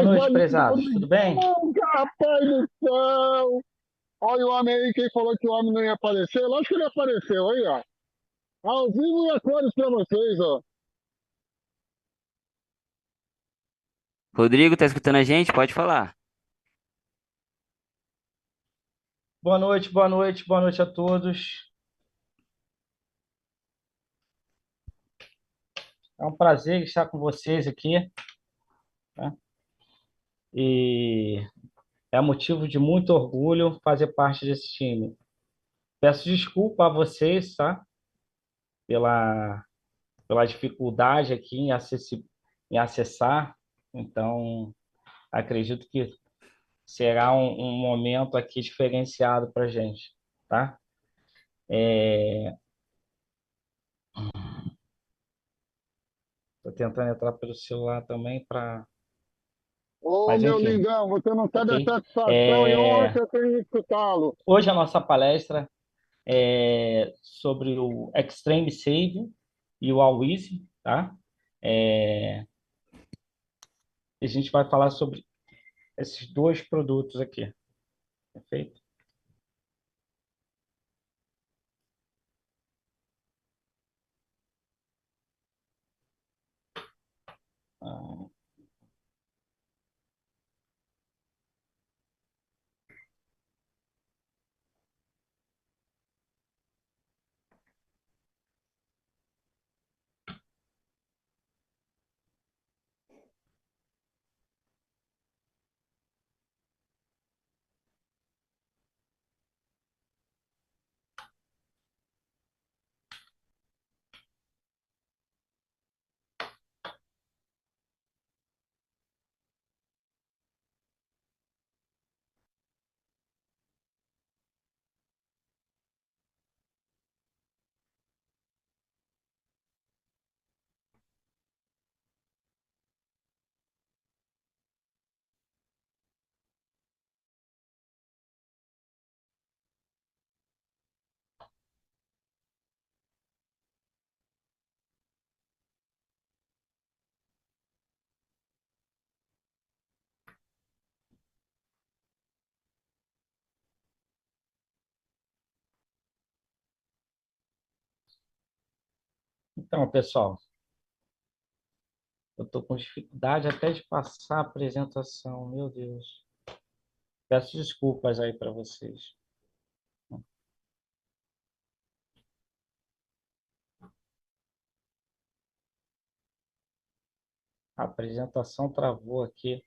Boa Rapaz, noite, olha prezados. Tudo bem? rapaz do céu! Olha o homem aí, quem falou que o homem não ia aparecer? Lógico que ele apareceu aí, ó. Ao vivo e a cores pra vocês, ó. Rodrigo, tá escutando a gente? Pode falar. Boa noite, boa noite, boa noite a todos. É um prazer estar com vocês aqui, né? E é motivo de muito orgulho fazer parte desse time. Peço desculpa a vocês, tá? Pela, pela dificuldade aqui em acessar. Então, acredito que será um momento aqui diferenciado para a gente, tá? Estou tentando entrar pelo celular também para. Ô, Mas meu enfim, lindão, você não sabe a ok? satisfação e honra É, que eu tenho de escutá-lo. hoje a nossa palestra é sobre o Extreme Save e o Alwize, tá? É, a gente vai falar sobre esses dois produtos aqui, perfeito? Ah, então, pessoal, eu estou com dificuldade até de passar a apresentação, meu Deus. Peço desculpas aí para vocês. A apresentação travou aqui.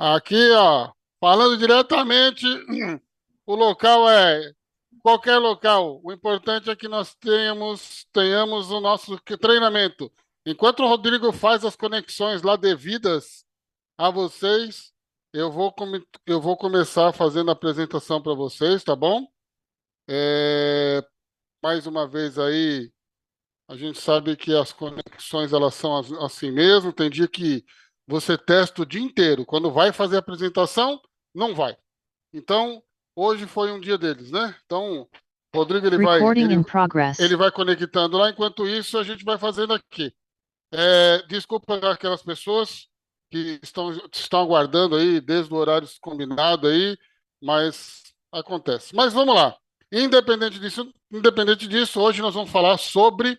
Aqui, ó, falando diretamente, o local é qualquer local. O importante é que nós tenhamos o nosso treinamento. Enquanto o Rodrigo faz as conexões lá devidas a vocês, eu vou começar fazendo a apresentação para vocês, tá bom? É, mais uma vez aí, a gente sabe que as conexões elas são assim mesmo. Tem dia que você testa o dia inteiro. Quando vai fazer a apresentação, Não vai. Então, hoje foi um dia deles, né? Então, o Rodrigo Recording in progress. ele vai conectando lá. Enquanto isso, a gente vai fazendo aqui. Desculpa aquelas pessoas que estão aguardando aí desde o horário combinado aí, mas acontece. Mas vamos lá. Independente disso, hoje nós vamos falar sobre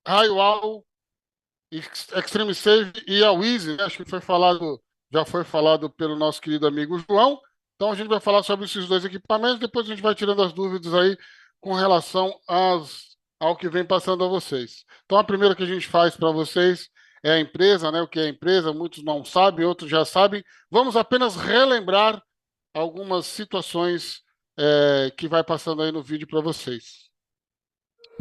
Highwall, Extreme Save e a Wheezy, né? Acho que já foi falado pelo nosso querido amigo João. Então a gente vai falar sobre esses dois equipamentos, depois a gente vai tirando as dúvidas aí com relação ao que vem passando a vocês. Então a primeira que a gente faz para vocês é a empresa, né? O que é a empresa, muitos não sabem, outros já sabem. Vamos apenas relembrar algumas situações que vai passando aí no vídeo para vocês.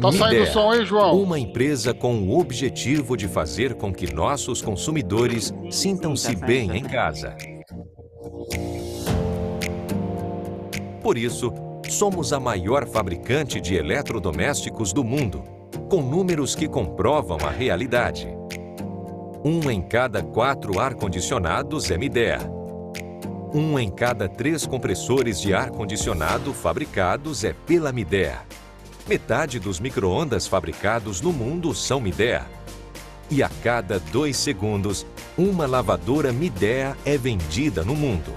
Tá saindo o som aí, João? Uma empresa com o objetivo de fazer com que nossos consumidores sintam-se bem em casa. Por isso, somos a maior fabricante de eletrodomésticos do mundo, com números que comprovam a realidade. 1 em cada 4 ar-condicionados é Midea. 1 em cada 3 compressores de ar-condicionado fabricados é pela Midea. Metade dos micro-ondas fabricados no mundo são Midea. E a cada 2 segundos, uma lavadora Midea é vendida no mundo.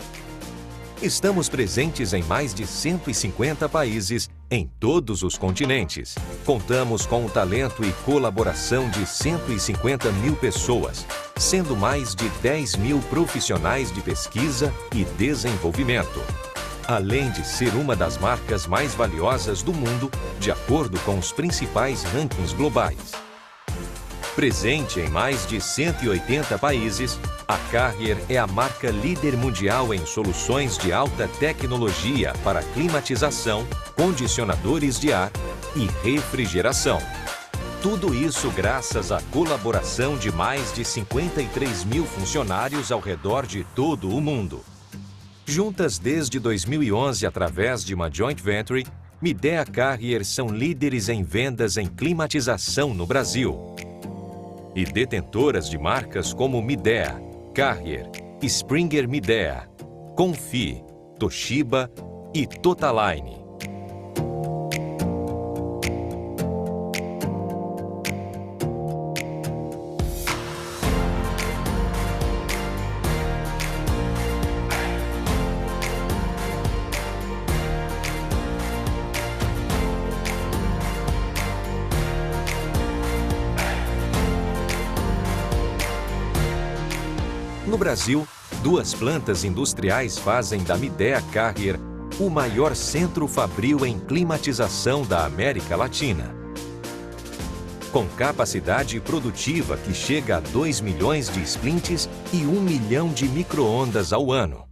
Estamos presentes em mais de 150 países, em todos os continentes. Contamos com o talento e colaboração de 150 mil pessoas, sendo mais de 10 mil profissionais de pesquisa e desenvolvimento. Além de ser uma das marcas mais valiosas do mundo, de acordo com os principais rankings globais. Presente em mais de 180 países, a Carrier é a marca líder mundial em soluções de alta tecnologia para climatização, condicionadores de ar e refrigeração. Tudo isso graças à colaboração de mais de 53 mil funcionários ao redor de todo o mundo. Juntas desde 2011 através de uma joint venture, Midea Carrier são líderes em vendas em climatização no Brasil. E detentoras de marcas como Midea, Carrier, Springer Midea, Confi, Toshiba e Totaline. No Brasil, 2 plantas industriais fazem da Midea Carrier o maior centro fabril em climatização da América Latina. Com capacidade produtiva que chega a 2 milhões de splints e 1 milhão de micro-ondas ao ano.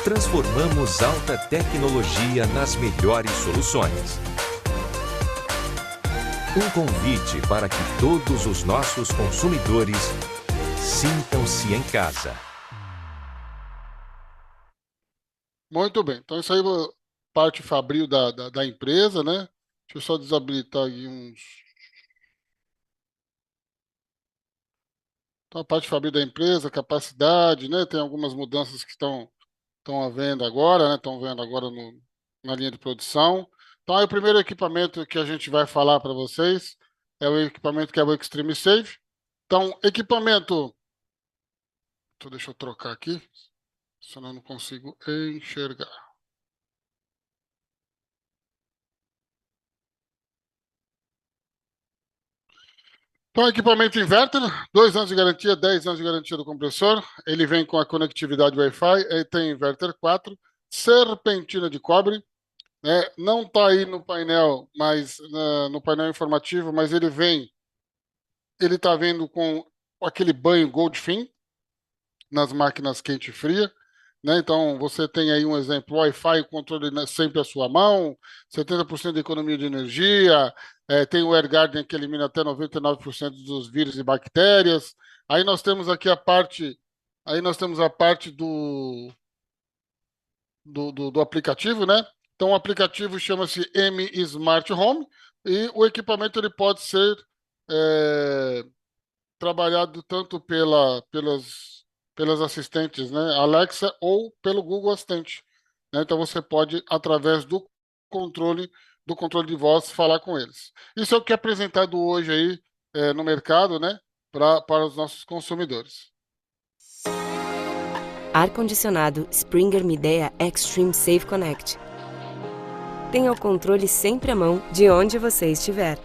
Transformamos alta tecnologia nas melhores soluções. Um convite para que todos os nossos consumidores sintam-se em casa. Muito bem. Então, isso aí é a parte fabril da empresa, né? Deixa eu só desabilitar aqui uns... Então, a parte fabril da empresa, capacidade, né? Tem algumas mudanças que estão havendo agora, né? Estão vendo agora na linha de produção. Então, aí, o primeiro equipamento que a gente vai falar para vocês é o equipamento que é o Extreme Save. Então, equipamento... Então, deixa eu trocar aqui, senão eu não consigo enxergar. Então, equipamento inverter, 2 anos de garantia, 10 anos de garantia do compressor. Ele vem com a conectividade Wi-Fi, ele tem inverter 4, serpentina de cobre. Não está aí no painel, mas no painel informativo, mas ele está vendo com aquele banho Goldfin nas máquinas quente e fria. Né? Então, você tem aí um exemplo, Wi-Fi, o controle sempre à sua mão, 70% de economia de energia, tem o AirGarden que elimina até 99% dos vírus e bactérias. Aí nós temos aqui a parte do aplicativo, né? Então, o aplicativo chama-se M Smart Home e o equipamento ele pode ser trabalhado tanto pelas assistentes, né, Alexa ou pelo Google Assistente, né? Então, você pode, através do controle de voz, falar com eles. Isso é o que é apresentado hoje aí no mercado, né, para os nossos consumidores. Ar-condicionado Springer Midea Extreme Safe Connect. Tenha o controle sempre à mão de onde você estiver.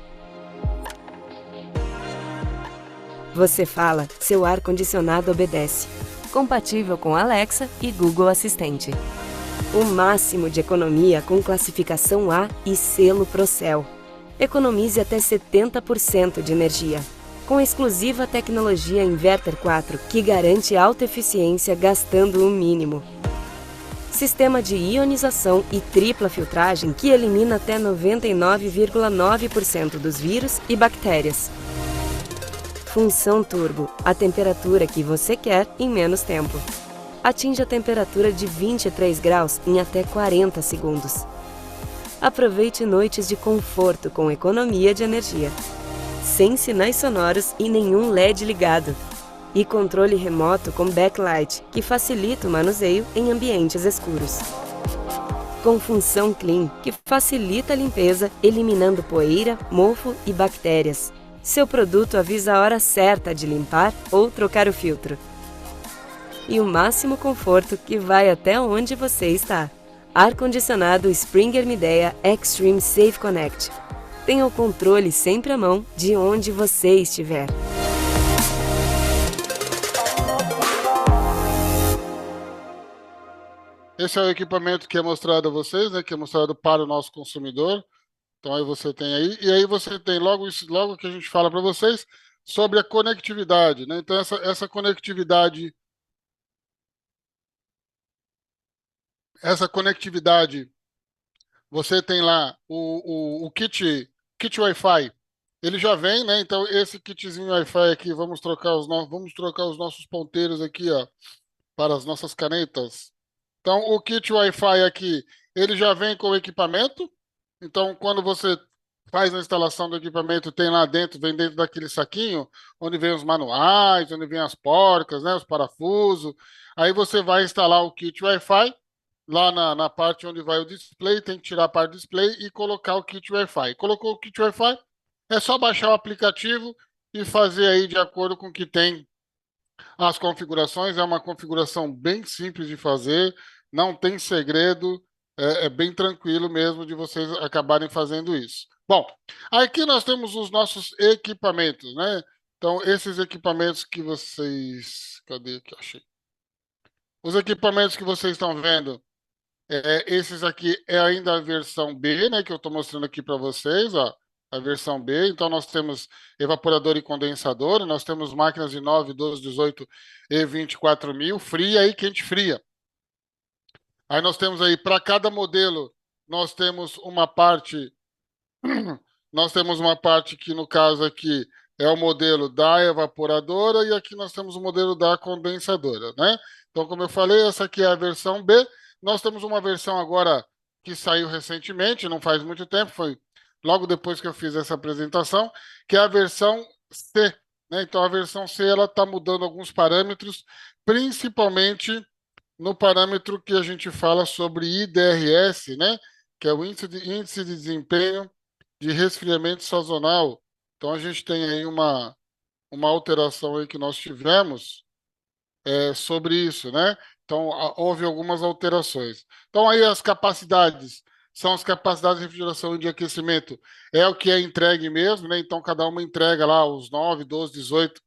Você fala, seu ar-condicionado obedece. Compatível com Alexa e Google Assistente. O máximo de economia com classificação A e selo Procel. Economize até 70% de energia. Com a exclusiva tecnologia Inverter 4, que garante alta eficiência gastando o mínimo. Sistema de ionização e tripla filtragem que elimina até 99,9% dos vírus e bactérias. Função Turbo, a temperatura que você quer em menos tempo. Atinge a temperatura de 23 graus em até 40 segundos. Aproveite noites de conforto com economia de energia. Sem sinais sonoros e nenhum LED ligado. E controle remoto com backlight, que facilita o manuseio em ambientes escuros. Com função Clean, que facilita a limpeza, eliminando poeira, mofo e bactérias. Seu produto avisa a hora certa de limpar ou trocar o filtro. E o máximo conforto que vai até onde você está. Ar-condicionado Springer Midea Extreme Safe Connect. Tenha o controle sempre à mão de onde você estiver. Esse é o equipamento que é mostrado a vocês, né, que é mostrado para o nosso consumidor. Então aí você tem aí, e aí você tem logo que a gente fala para vocês sobre a conectividade, né? Então essa conectividade você tem lá o kit Wi-Fi. Ele já vem, né? Então esse kitzinho Wi-Fi aqui, vamos trocar os nossos ponteiros aqui, ó, para as nossas canetas. Então o kit Wi-Fi aqui, ele já vem com o equipamento. Então, quando você faz a instalação do equipamento, vem dentro daquele saquinho, onde vem os manuais, onde vem as porcas, né, os parafusos. Aí você vai instalar o kit Wi-Fi, lá na parte onde vai o display, tem que tirar a parte do display e colocar o kit Wi-Fi. Colocou o kit Wi-Fi, é só baixar o aplicativo e fazer aí de acordo com o que tem as configurações. É uma configuração bem simples de fazer, não tem segredo, é bem tranquilo mesmo de vocês acabarem fazendo isso. Bom, aqui nós temos os nossos equipamentos, né? Então, esses equipamentos que vocês... Cadê que eu achei? Os equipamentos que vocês estão vendo, esses aqui é ainda a versão B, né? Que eu estou mostrando aqui para vocês, ó. A versão B. Então, nós temos evaporador e condensador, nós temos máquinas de 9, 12, 18 e 24 mil, fria e quente fria. Aí nós temos aí, para cada modelo, nós temos uma parte que, no caso aqui, é o modelo da evaporadora e aqui nós temos o modelo da condensadora, né? Então, como eu falei, essa aqui é a versão B. Nós temos uma versão agora que saiu recentemente, não faz muito tempo, foi logo depois que eu fiz essa apresentação, que é a versão C, né? Então, a versão C ela está mudando alguns parâmetros, principalmente no parâmetro que a gente fala sobre IDRS, né? Que é o índice de desempenho de resfriamento sazonal. Então, a gente tem aí uma alteração aí que nós tivemos sobre isso, né? Então, houve algumas alterações. Então, aí as capacidades são as capacidades de refrigeração e de aquecimento. É o que é entregue mesmo, né? Então, cada uma entrega lá os 9, 12, 18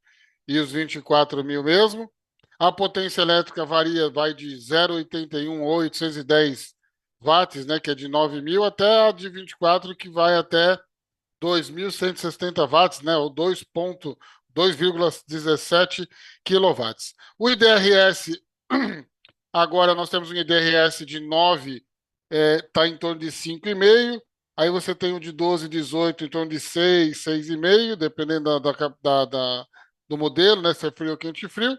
e os 24 mil mesmo. A potência elétrica vai de 0,81 ou 810 watts, né, que é de 9 mil, até a de 24, que vai até 2.170 watts, né, ou 2,17 quilowatts. O IDRS, agora nós temos um IDRS de 9, está em torno de 5,5. Aí você tem o de 12, 18, em torno de 6, 6,5, dependendo do modelo, né, se é frio ou quente frio.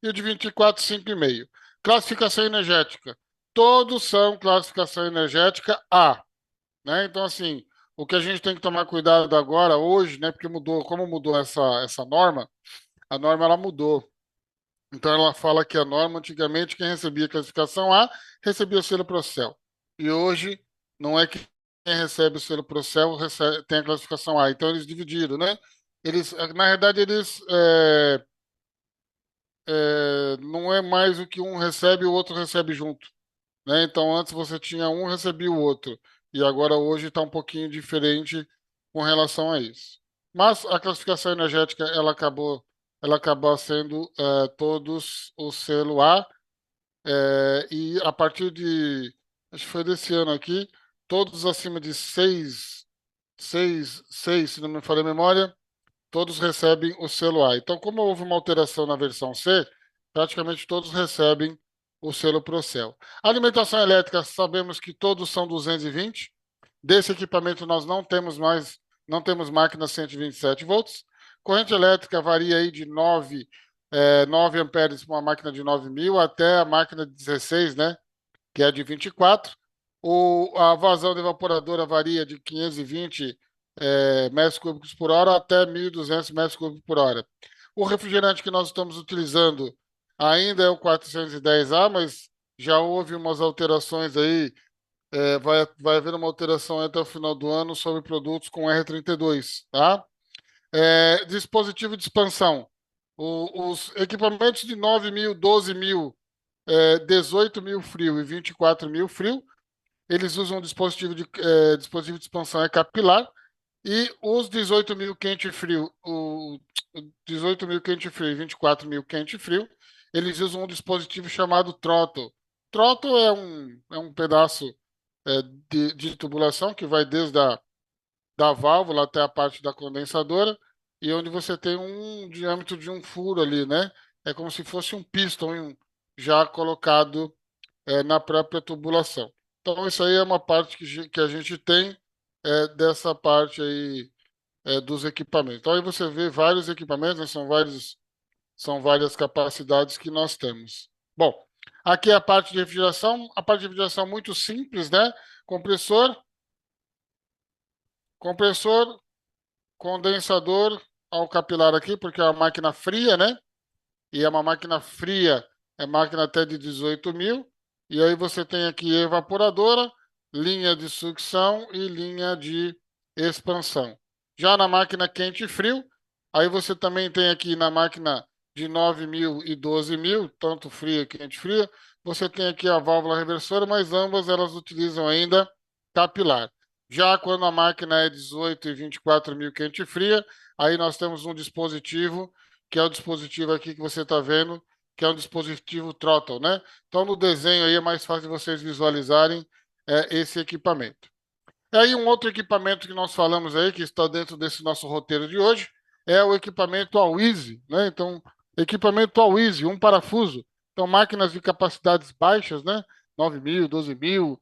E o de 24, 5,5. Classificação energética. todos são classificação energética A, né? Então, assim, o que a gente tem que tomar cuidado agora, hoje, né? Porque mudou, como mudou essa norma, a norma ela mudou. Então, ela fala que a norma, antigamente, quem recebia a classificação A, recebia o selo Procel. E hoje, não é que quem recebe o selo Procel tem a classificação A. Então, eles dividiram, né? Eles, na verdade, não é mais o que um recebe e o outro recebe junto, né? Então, antes você tinha um, recebia o outro. E agora, hoje, está um pouquinho diferente com relação a isso. Mas a classificação energética, ela acabou sendo todos o selo A, e a partir de, acho que foi desse ano aqui, todos acima de 6, se não me falha a memória, todos recebem o selo A. Então, como houve uma alteração na versão C, praticamente todos recebem o selo Procel. Alimentação elétrica, sabemos que todos são 220. Desse equipamento nós não temos máquinas 127 volts. Corrente elétrica varia aí de 9 amperes para uma máquina de 9.000 até a máquina de 16, né, que é de 24. A vazão da evaporadora varia de 520 metros cúbicos por hora até 1.200 metros cúbicos por hora. O refrigerante que nós estamos utilizando ainda é o 410A, mas já houve umas alterações aí, vai haver uma alteração até o final do ano sobre produtos com R32, tá? Dispositivo de expansão. Os equipamentos de 9.000, 12.000, 18.000 frio e 24.000 frio, eles usam dispositivo de expansão capilar, e os 18.000 quente e frio, o 18.000 quente e frio e 24.000 quente e frio, eles usam um dispositivo chamado throttle. Throttle é um pedaço de tubulação que vai desde da válvula até a parte da condensadora, e onde você tem um diâmetro de um furo ali, né? É como se fosse um piston já colocado na própria tubulação. Então, isso aí é uma parte que a gente tem dessa parte aí dos equipamentos. Então, aí você vê vários equipamentos, né? São várias capacidades que nós temos. Bom, aqui é a parte de refrigeração. A parte de refrigeração é muito simples, né? Compressor, condensador ao capilar aqui, porque é uma máquina fria, né? E é uma máquina fria, é máquina até de 18.000. E aí você tem aqui evaporadora, linha de sucção e linha de expansão. Já na máquina quente e frio, aí você também tem aqui na máquina de 9.000 e 12.000, tanto fria quente e fria, você tem aqui a válvula reversora, mas ambas elas utilizam ainda capilar. Já quando a máquina é 18 e 24.000 quente e fria, aí nós temos um dispositivo, que é o dispositivo aqui que você está vendo, que é um dispositivo throttle, né? Então, no desenho aí é mais fácil de vocês visualizarem esse equipamento. E aí, um outro equipamento que nós falamos aí, que está dentro desse nosso roteiro de hoje, é o equipamento All-Easy, né? Então, equipamento All-Easy, um parafuso. Então, máquinas de capacidades baixas, né? 9.000, 12.000,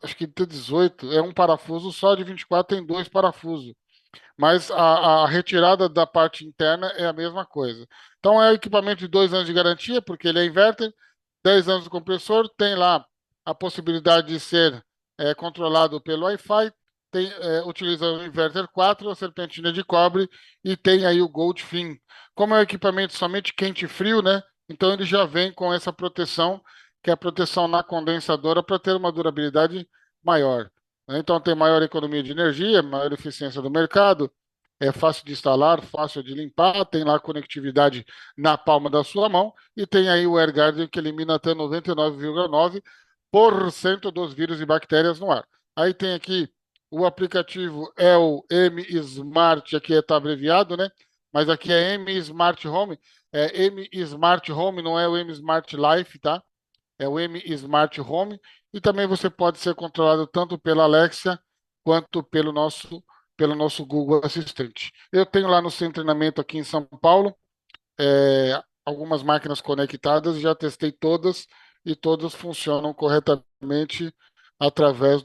acho que tem 18, é um parafuso só, de 24 tem 2 parafusos. Mas a retirada da parte interna é a mesma coisa. Então, é um equipamento de 2 anos de garantia, porque ele é inverter, 10 anos do compressor, tem lá a possibilidade de ser controlado pelo Wi-Fi, utilizando o inverter 4, a serpentina de cobre, e tem aí o Goldfin. Como é um equipamento somente quente e frio, né? Então ele já vem com essa proteção, que é a proteção na condensadora, para ter uma durabilidade maior, né? Então tem maior economia de energia, maior eficiência do mercado, é fácil de instalar, fácil de limpar, tem lá conectividade na palma da sua mão, e tem aí o AirGuardian, que elimina até 99,9% dos vírus e bactérias no ar. Aí tem aqui o aplicativo, é o M Smart, aqui está abreviado, né? Mas aqui é M Smart Home, M Smart Home, não é o M Smart Life, tá? É o M Smart Home, e também você pode ser controlado tanto pela Alexa quanto pelo nosso Google Assistente. Eu tenho lá no centro de treinamento aqui em São Paulo algumas máquinas conectadas, já testei todas e todas funcionam corretamente através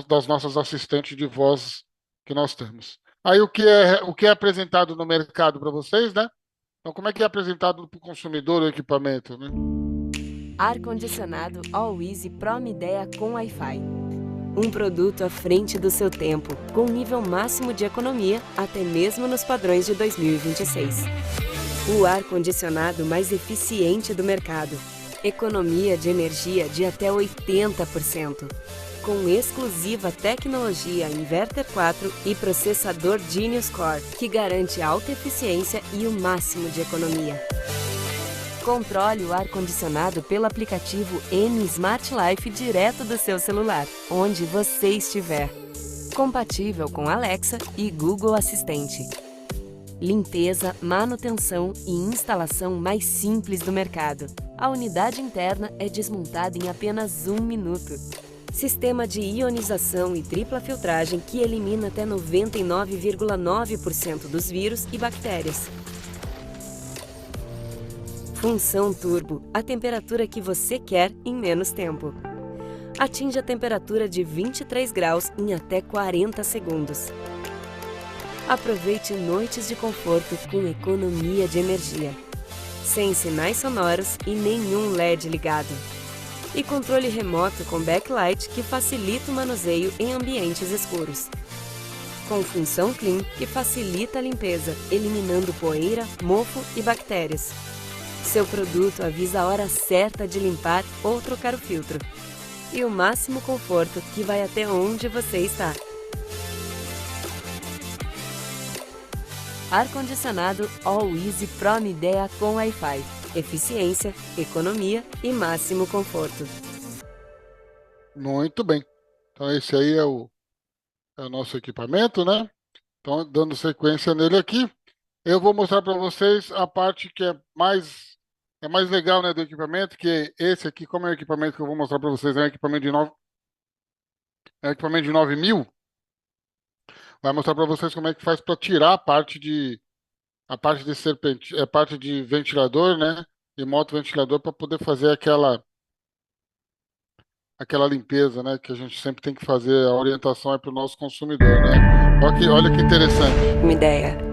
das nossas assistentes de voz que nós temos. Aí o que é apresentado no mercado para vocês, né? Então, como é que é apresentado para o consumidor o equipamento, né? Ar-condicionado All Easy Pro Midea com Wi-Fi. Um produto à frente do seu tempo, com nível máximo de economia até mesmo nos padrões de 2026. O ar-condicionado mais eficiente do mercado. Economia de energia de até 80%. Com exclusiva tecnologia Inverter 4 e processador Genius Core, que garante alta eficiência e o máximo de economia. Controle o ar-condicionado pelo aplicativo M Smart Life direto do seu celular, onde você estiver. Compatível com Alexa e Google Assistente. Limpeza, manutenção e instalação mais simples do mercado. A unidade interna é desmontada em apenas 1 minuto. Sistema de ionização e tripla filtragem que elimina até 99,9% dos vírus e bactérias. Função Turbo, a temperatura que você quer em menos tempo. Atinge a temperatura de 23 graus em até 40 segundos. Aproveite noites de conforto com economia de energia. Sem sinais sonoros e nenhum LED ligado. E controle remoto com backlight que facilita o manuseio em ambientes escuros. Com função Clean que facilita a limpeza, eliminando poeira, mofo e bactérias. Seu produto avisa a hora certa de limpar ou trocar o filtro. E o máximo conforto que vai até onde você está. Ar-condicionado All Easy Pro Midea com Wi-Fi. Eficiência, economia e máximo conforto. Muito bem. Então esse aí é o nosso equipamento, né? Então, dando sequência nele aqui, eu vou mostrar para vocês a parte que é mais legal, né, do equipamento, que esse aqui, como é o equipamento que eu vou mostrar para vocês, é um equipamento de 9.000. Vai mostrar para vocês como é que faz para tirar a parte de serpente, parte de ventilador, né, de motoventilador para poder fazer aquela limpeza, né, que a gente sempre tem que fazer, a orientação é para o nosso consumidor, né? Olha que interessante. Uma ideia.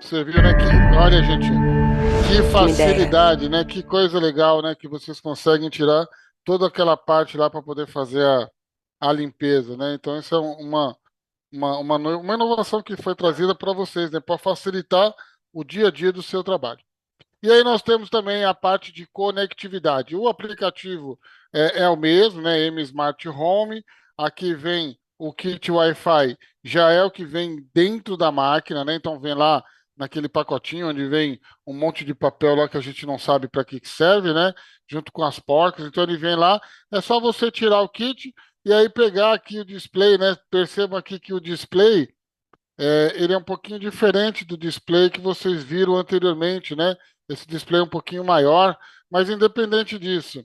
Você viu, né? Olha, gente, que facilidade, né? Que coisa legal, né? Que vocês conseguem tirar toda aquela parte lá para poder fazer a limpeza, né? Então, isso é uma inovação que foi trazida para vocês, né? Para facilitar o dia a dia do seu trabalho. E aí nós temos também a parte de conectividade. O aplicativo é o mesmo, né? M Smart Home. Aqui vem o kit Wi-Fi, já é o que vem dentro da máquina, né? Então vem lá naquele pacotinho onde vem um monte de papel lá que a gente não sabe para que serve, né? Junto com as porcas. Então ele vem lá, é só você tirar o kit e aí pegar aqui o display, né? Percebam aqui que o display ele é um pouquinho diferente do display que vocês viram anteriormente, né? Esse display é um pouquinho maior, mas independente disso,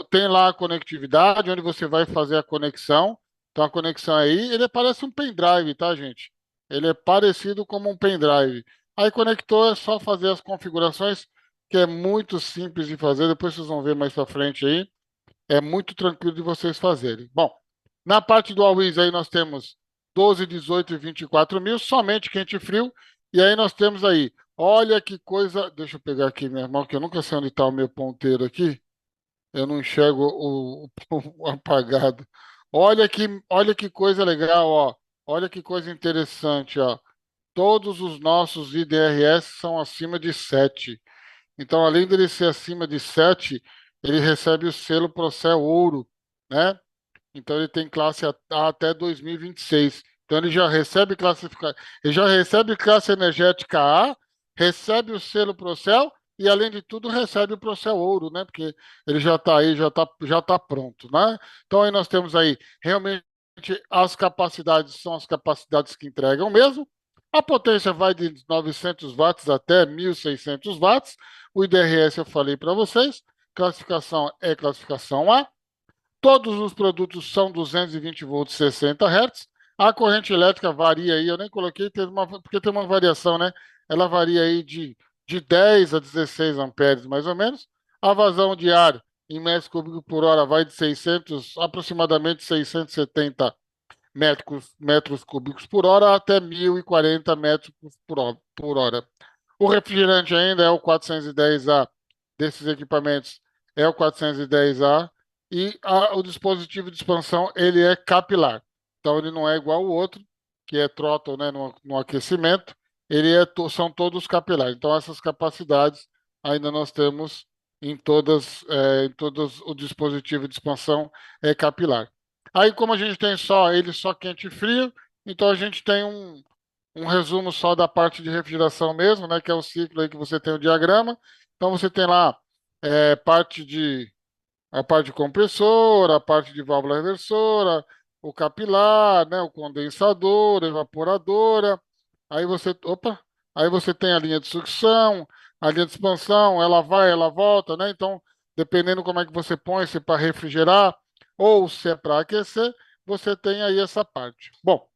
tem lá a conectividade, onde você vai fazer a conexão. Então a conexão aí, ele parece um pendrive, tá, gente? Ele é parecido como um pendrive. Aí conectou, é só fazer as configurações, que é muito simples de fazer. Depois vocês vão ver mais pra frente aí. É muito tranquilo de vocês fazerem. Bom, na parte do Always aí nós temos 12, 18 e 24 mil, somente quente e frio. E aí nós temos aí, olha que coisa... Deixa eu pegar aqui minha mão, que eu nunca sei onde está o meu ponteiro aqui. Eu não enxergo o apagado. Olha que coisa legal, ó. Olha que coisa interessante, ó. Todos os nossos IDRS são acima de 7. Então, além dele ser acima de 7, ele recebe o selo Procel Ouro, né? Então ele tem classe A até 2026. Então ele já recebe classe energética A, recebe o selo Procel e além de tudo recebe o Procel Ouro, né? Porque ele já está aí, já tá pronto, né? Então aí nós temos aí realmente as capacidades são as capacidades que entregam mesmo. A potência vai de 900 watts até 1.600 watts. O IDRS eu falei para vocês. Classificação é classificação A. Todos os produtos são 220 volts, 60 Hz. A corrente elétrica varia aí, eu nem coloquei, porque tem uma variação, né? Ela varia aí de 10 a 16 amperes, mais ou menos. A vazão de ar em metros cúbicos por hora vai de 600, aproximadamente 670 metros cúbicos por hora até 1.040 metros por hora. O refrigerante ainda é o 410A desses equipamentos, é o 410A, e o dispositivo de expansão ele é capilar. Então ele não é igual ao outro, que é throttle, né, no aquecimento, são todos capilares. Então essas capacidades ainda nós temos em todos o dispositivo de expansão é capilar. Aí como a gente tem ele só quente e frio, então a gente tem um resumo só da parte de refrigeração mesmo, né, que é o ciclo aí que você tem o diagrama. Então você tem lá é, parte de a parte de compressor, a parte de válvula reversora, o capilar, né, o condensador, a evaporadora. Aí você tem a linha de sucção, a linha de expansão, ela vai, ela volta, né? Então, dependendo como é que você põe, se é para refrigerar ou se é para aquecer, você tem aí essa parte. Bom,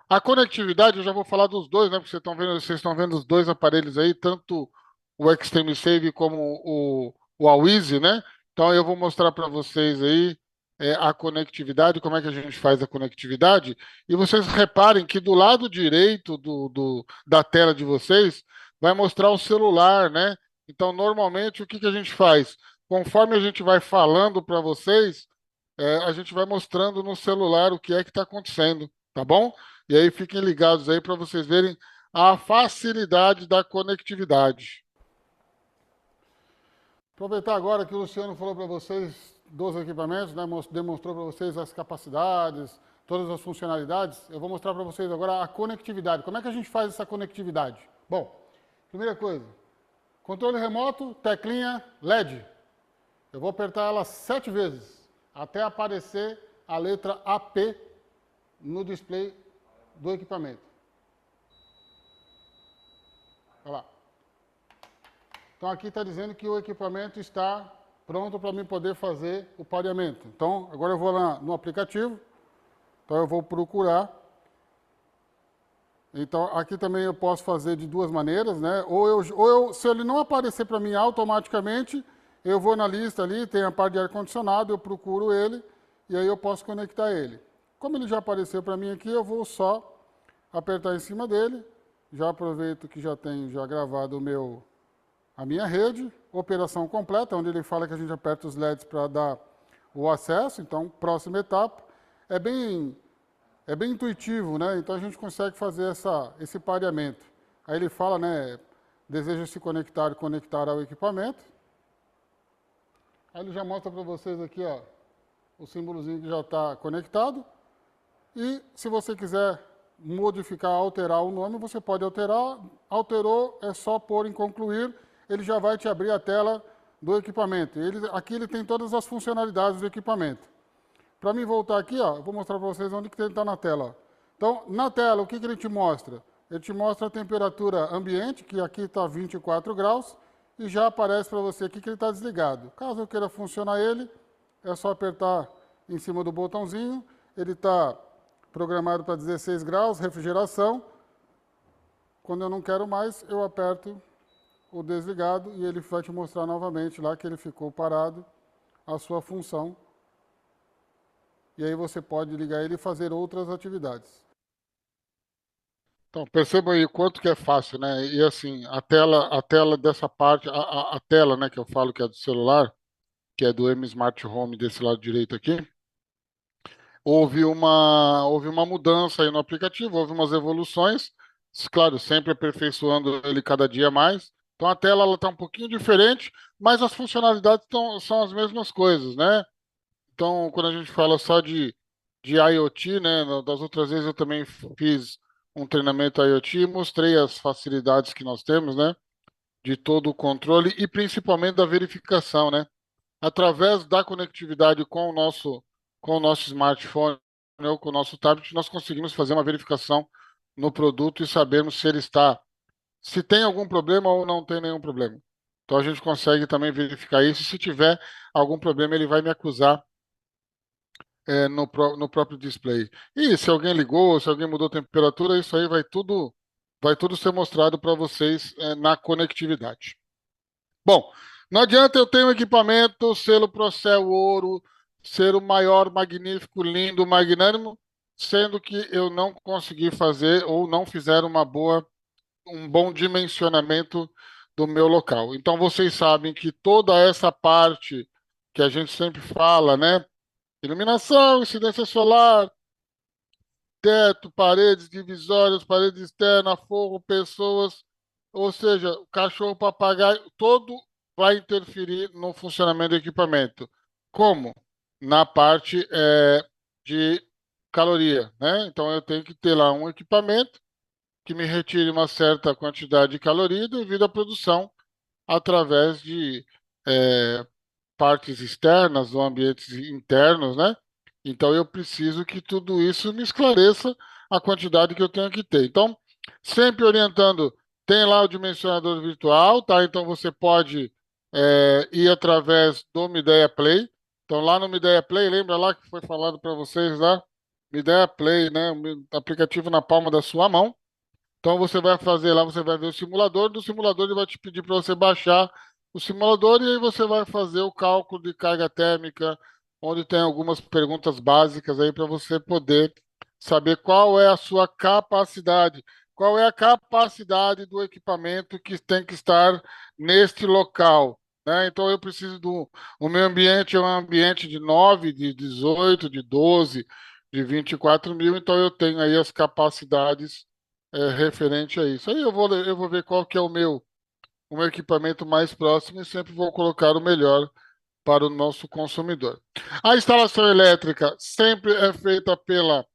a conectividade, eu já vou falar dos dois, né? Porque vocês estão vendo os dois aparelhos aí, tanto o Extreme Save como o Awizi, né? Então eu vou mostrar para vocês aí a conectividade, como é que a gente faz a conectividade. E vocês reparem que do lado direito da tela de vocês vai mostrar o celular, né? Então, normalmente, o que que a gente faz? Conforme a gente vai falando para vocês, a gente vai mostrando no celular o que é que está acontecendo, tá bom? E aí fiquem ligados aí para vocês verem a facilidade da conectividade. Aproveitar agora que o Luciano falou para vocês dos equipamentos, né, demonstrou para vocês as capacidades, todas as funcionalidades. Eu vou mostrar para vocês agora a conectividade. Como é que a gente faz essa conectividade? Bom, primeira coisa, controle remoto, teclinha LED. Eu vou apertar ela 7 vezes, até aparecer a letra AP no display do equipamento. Olha lá. Então aqui está dizendo que o equipamento está pronto para mim poder fazer o pareamento. Então agora eu vou lá no aplicativo, então eu vou procurar. Então aqui também eu posso fazer de duas maneiras, né? Se ele não aparecer para mim automaticamente, eu vou na lista ali, tem a parte de ar-condicionado, eu procuro ele e aí eu posso conectar ele. Como ele já apareceu para mim aqui, eu vou só apertar em cima dele. Já aproveito que já tenho gravado a minha rede, operação completa, onde ele fala que a gente aperta os LEDs para dar o acesso. Então, próxima etapa. É bem intuitivo, né? Então a gente consegue fazer esse pareamento. Aí ele fala, né? Deseja se conectar ao equipamento. Aí ele já mostra para vocês aqui, ó, o símbolozinho que já está conectado. E se você quiser modificar, alterar o nome, você pode alterar. Alterou, é só pôr em concluir, ele já vai te abrir a tela do equipamento. Aqui ele tem todas as funcionalidades do equipamento. Para mim voltar aqui, ó, eu vou mostrar para vocês onde que ele está na tela. Ó. Então, na tela, o que ele te mostra? Ele te mostra a temperatura ambiente, que aqui está 24 graus, e já aparece para você aqui que ele está desligado. Caso eu queira funcionar ele, é só apertar em cima do botãozinho, ele está programado para 16 graus, refrigeração. Quando eu não quero mais, eu aperto o desligado e ele vai te mostrar novamente lá que ele ficou parado, a sua função. E aí você pode ligar ele e fazer outras atividades. Então, percebam aí quanto que é fácil, né? E assim, a tela dessa parte, a tela, né, que eu falo que é do celular, que é do M Smart Home desse lado direito aqui, houve uma mudança aí no aplicativo, houve umas evoluções, claro, sempre aperfeiçoando ele cada dia mais. Então a tela está um pouquinho diferente, mas as funcionalidades são as mesmas coisas, né? Então, quando a gente fala só de IoT, né? Das outras vezes eu também fiz um treinamento IoT e mostrei as facilidades que nós temos, né? De todo o controle e principalmente da verificação, né? Através da conectividade com o nosso smartphone ou com o nosso tablet, nós conseguimos fazer uma verificação no produto e sabermos se ele está, se tem algum problema ou não tem nenhum problema. Então a gente consegue também verificar isso. Se tiver algum problema, ele vai me acusar no próprio display. E se alguém ligou, se alguém mudou a temperatura, isso aí vai tudo ser mostrado para vocês na conectividade. Bom, não adianta eu ter um equipamento, selo Procel Ouro, ser o maior, magnífico, lindo, magnânimo, sendo que eu não consegui fazer ou não fizer um bom dimensionamento do meu local. Então vocês sabem que toda essa parte que a gente sempre fala, né? Iluminação, incidência solar, teto, paredes divisórias, paredes externas, forro, pessoas, ou seja, cachorro, papagaio, todo vai interferir no funcionamento do equipamento. Como? Na parte de caloria, né? Então eu tenho que ter lá um equipamento que me retire uma certa quantidade de caloria devido à produção através de eh, partes externas ou ambientes internos, né? Então eu preciso que tudo isso me esclareça a quantidade que eu tenho que ter. Então, sempre orientando, tem lá o dimensionador virtual, tá? Então você pode ir através do Mideia Play. Então lá no Mideia Play, lembra lá que foi falado para vocês lá? Mideia Play, né? Um aplicativo na palma da sua mão. Então você vai fazer lá, você vai ver o simulador, do simulador ele vai te pedir para você baixar o simulador e aí você vai fazer o cálculo de carga térmica, onde tem algumas perguntas básicas aí para você poder saber qual é a sua capacidade, qual é a capacidade do equipamento que tem que estar neste local, né? Então eu preciso o meu ambiente é um ambiente de 9, de 18, de 12, de 24 mil, então eu tenho aí as capacidades referente a isso. Aí eu vou ver qual que é o meu equipamento mais próximo e sempre vou colocar o melhor para o nosso consumidor. A instalação elétrica sempre é feita pela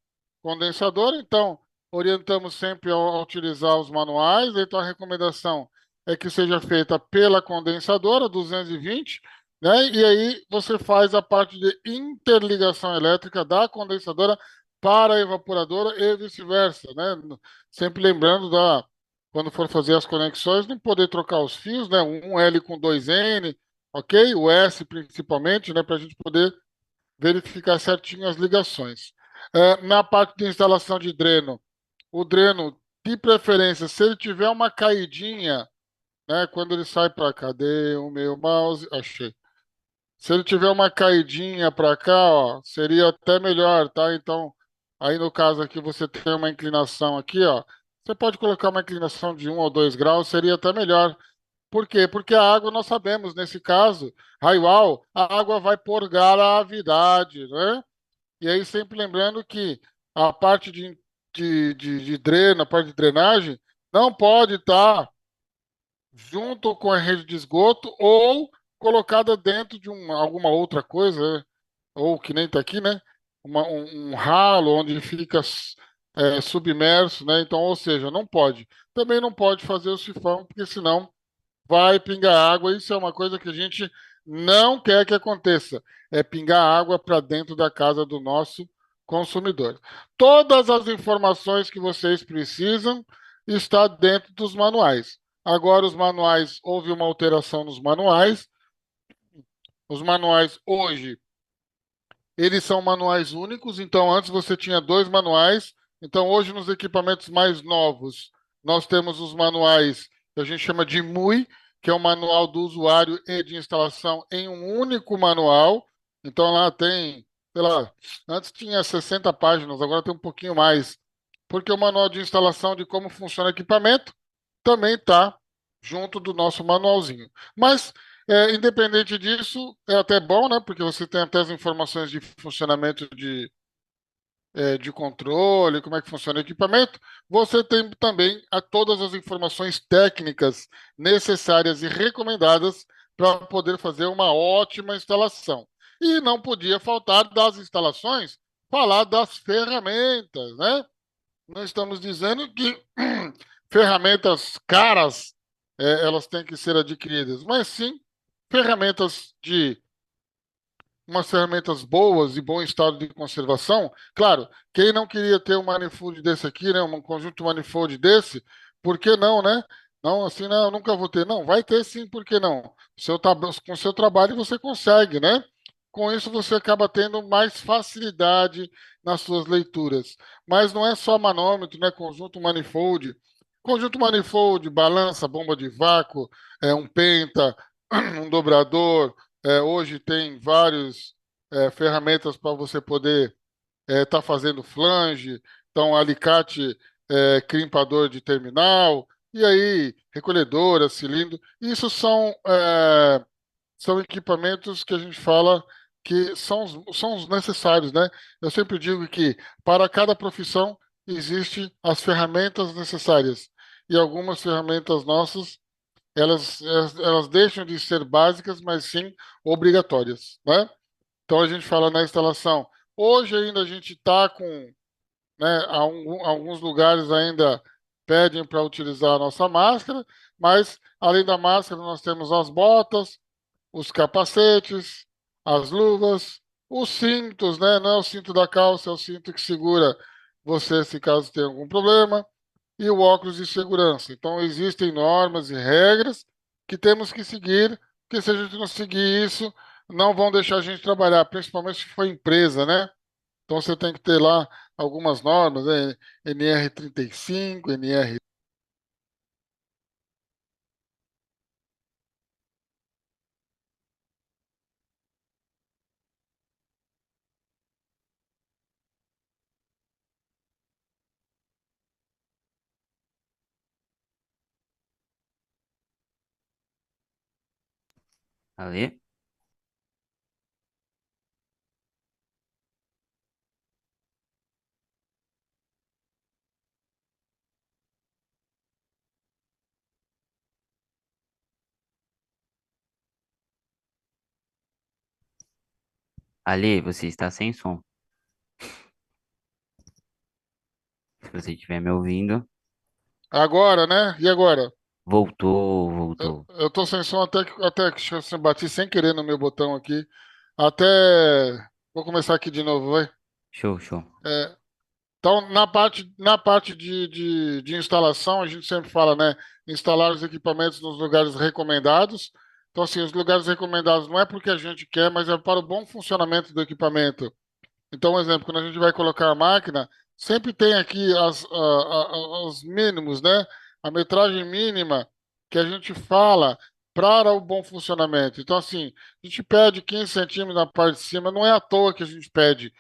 condensadora, então orientamos sempre a utilizar os manuais, então a recomendação é que seja feita pela condensadora 220, né? E aí você faz a parte de interligação elétrica da condensadora para a evaporadora e vice-versa, né? Sempre lembrando quando for fazer as conexões, não poder trocar os fios, né? Um L com dois N, ok? O S principalmente, né? Para a gente poder verificar certinho as ligações. Na parte de instalação de dreno, o dreno, de preferência, se ele tiver uma caidinha, né? Quando ele sai para cá, cadê o meu mouse? Achei. Se ele tiver uma caidinha para cá, ó, seria até melhor, tá? Então, aí no caso aqui você tem uma inclinação aqui, ó. Você pode colocar uma inclinação de 1 ou 2 graus, seria até melhor. Por quê? Porque a água, nós sabemos, nesse caso, Raiwal, a água vai por gravidade, né? E aí sempre lembrando que a parte de dreno, a parte de drenagem, não pode estar junto com a rede de esgoto ou colocada dentro de alguma outra coisa, né? Ou que nem está aqui, né? Um ralo onde fica submerso, né? Então, ou seja, não pode. Também não pode fazer o sifão, porque senão vai pingar água. Isso é uma coisa que a gente não quer que aconteça. É pingar água para dentro da casa do nosso consumidor. Todas as informações que vocês precisam está dentro dos manuais. Agora, os manuais, houve uma alteração nos manuais. Os manuais hoje, eles são manuais únicos, então antes você tinha 2 manuais. Então, hoje, nos equipamentos mais novos, nós temos os manuais que a gente chama de MUI, que é o manual do usuário e de instalação em um único manual. Então, lá tem, sei lá, antes tinha 60 páginas, agora tem um pouquinho mais, porque o manual de instalação de como funciona o equipamento também está junto do nosso manualzinho. Mas independente disso, é até bom, né? Porque você tem até as informações de funcionamento de controle, como é que funciona o equipamento, você tem também todas as informações técnicas necessárias e recomendadas para poder fazer uma ótima instalação. E não podia faltar das instalações falar das ferramentas, né? Não estamos dizendo que ferramentas caras elas têm que ser adquiridas, mas sim ferramentas de umas ferramentas boas e bom estado de conservação. Claro, quem não queria ter um manifold desse aqui, né, um conjunto manifold desse, por que não, né? Não, assim, não, eu nunca vou ter. Não, vai ter sim, por que não? Com o seu trabalho você consegue, né? Com isso você acaba tendo mais facilidade nas suas leituras. Mas não é só manômetro, né? Conjunto manifold. Conjunto manifold, balança, bomba de vácuo, um penta, um dobrador, hoje tem várias ferramentas para você poder estar fazendo flange, então alicate crimpador de terminal, e aí recolhedora, cilindro. Isso são equipamentos que a gente fala que são os necessários, né? Eu sempre digo que para cada profissão existem as ferramentas necessárias. E algumas ferramentas nossas elas deixam de ser básicas, mas sim obrigatórias, né? Então a gente fala na instalação. Hoje ainda a gente está com, né, alguns lugares ainda pedem para utilizar a nossa máscara, mas além da máscara nós temos as botas, os capacetes, as luvas, os cintos, né? Não é o cinto da calça, é o cinto que segura você se caso tenha algum problema e o óculos de segurança. Então, existem normas e regras que temos que seguir, porque se a gente não seguir isso, não vão deixar a gente trabalhar, principalmente se for empresa, né? Então, você tem que ter lá algumas normas, né? NR35, NR. Ale? Ale, você está sem som. Se você estiver me ouvindo, Agora, né? E agora? voltou, Eu, voltou. eu tô sem som até que eu bati sem querer no meu botão aqui. Até. Vou começar aqui de novo, vai. Show, show. É, Então, na parte de instalação, a gente sempre fala, né? Instalar os equipamentos nos lugares recomendados. Então, assim, os lugares recomendados não é porque a gente quer, mas é para o bom funcionamento do equipamento. Então, um exemplo, quando a gente vai colocar a máquina, sempre tem aqui os mínimos, né? A metragem mínima que a gente fala para o bom funcionamento. Então, assim, a gente pede 15 centímetros na parte de cima, não é à toa que a gente pede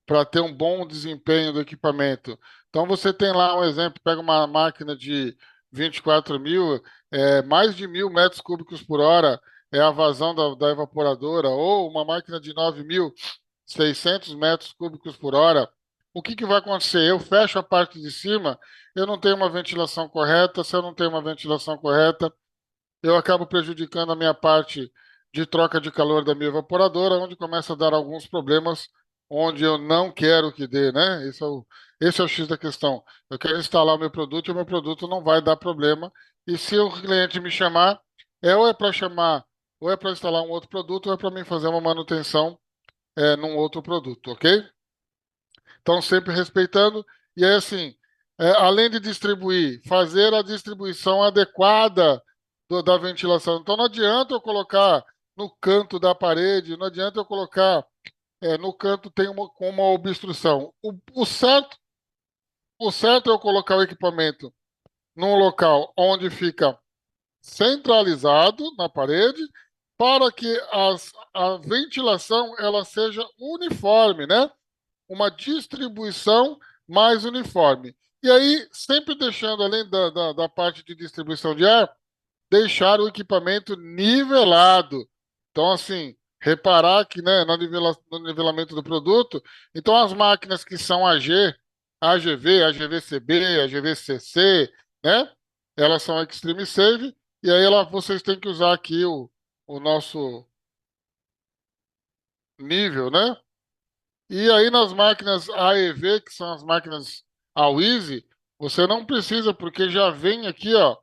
para ter um bom desempenho do equipamento. Então, você tem lá um exemplo, pega uma máquina de 24 mil, mais de 1.000 metros cúbicos por hora é a vazão da evaporadora, ou uma máquina de 9.600 metros cúbicos por hora. O que que vai acontecer? Eu fecho a parte de cima, eu não tenho uma ventilação correta. Se eu não tenho uma ventilação correta, eu acabo prejudicando a minha parte de troca de calor da minha evaporadora, onde começa a dar alguns problemas onde eu não quero que dê, né? Esse é o X da questão. Eu quero instalar o meu produto e o meu produto não vai dar problema. E se o cliente me chamar, ou é para chamar, ou é para instalar um outro produto, ou é para mim fazer uma manutenção num outro produto, ok? Então, sempre respeitando. E aí, assim, além de distribuir, fazer a distribuição adequada da ventilação. Então, não adianta eu colocar no canto da parede, não adianta eu colocar no canto tem com uma obstrução. O certo é eu colocar o equipamento num local onde fica centralizado na parede, para que a ventilação ela seja uniforme, né? Uma distribuição mais uniforme. E aí, sempre deixando, além da parte de distribuição de ar, deixar o equipamento nivelado. Então, assim, reparar que, né, no nivelamento do produto, então as máquinas que são AGV, AGVCB, AGVCC, né, elas são Extreme Save, e aí vocês têm que usar aqui o nosso nível, né? E aí nas máquinas AEV, que são as máquinas AWISE, você não precisa, porque já vem aqui, ó,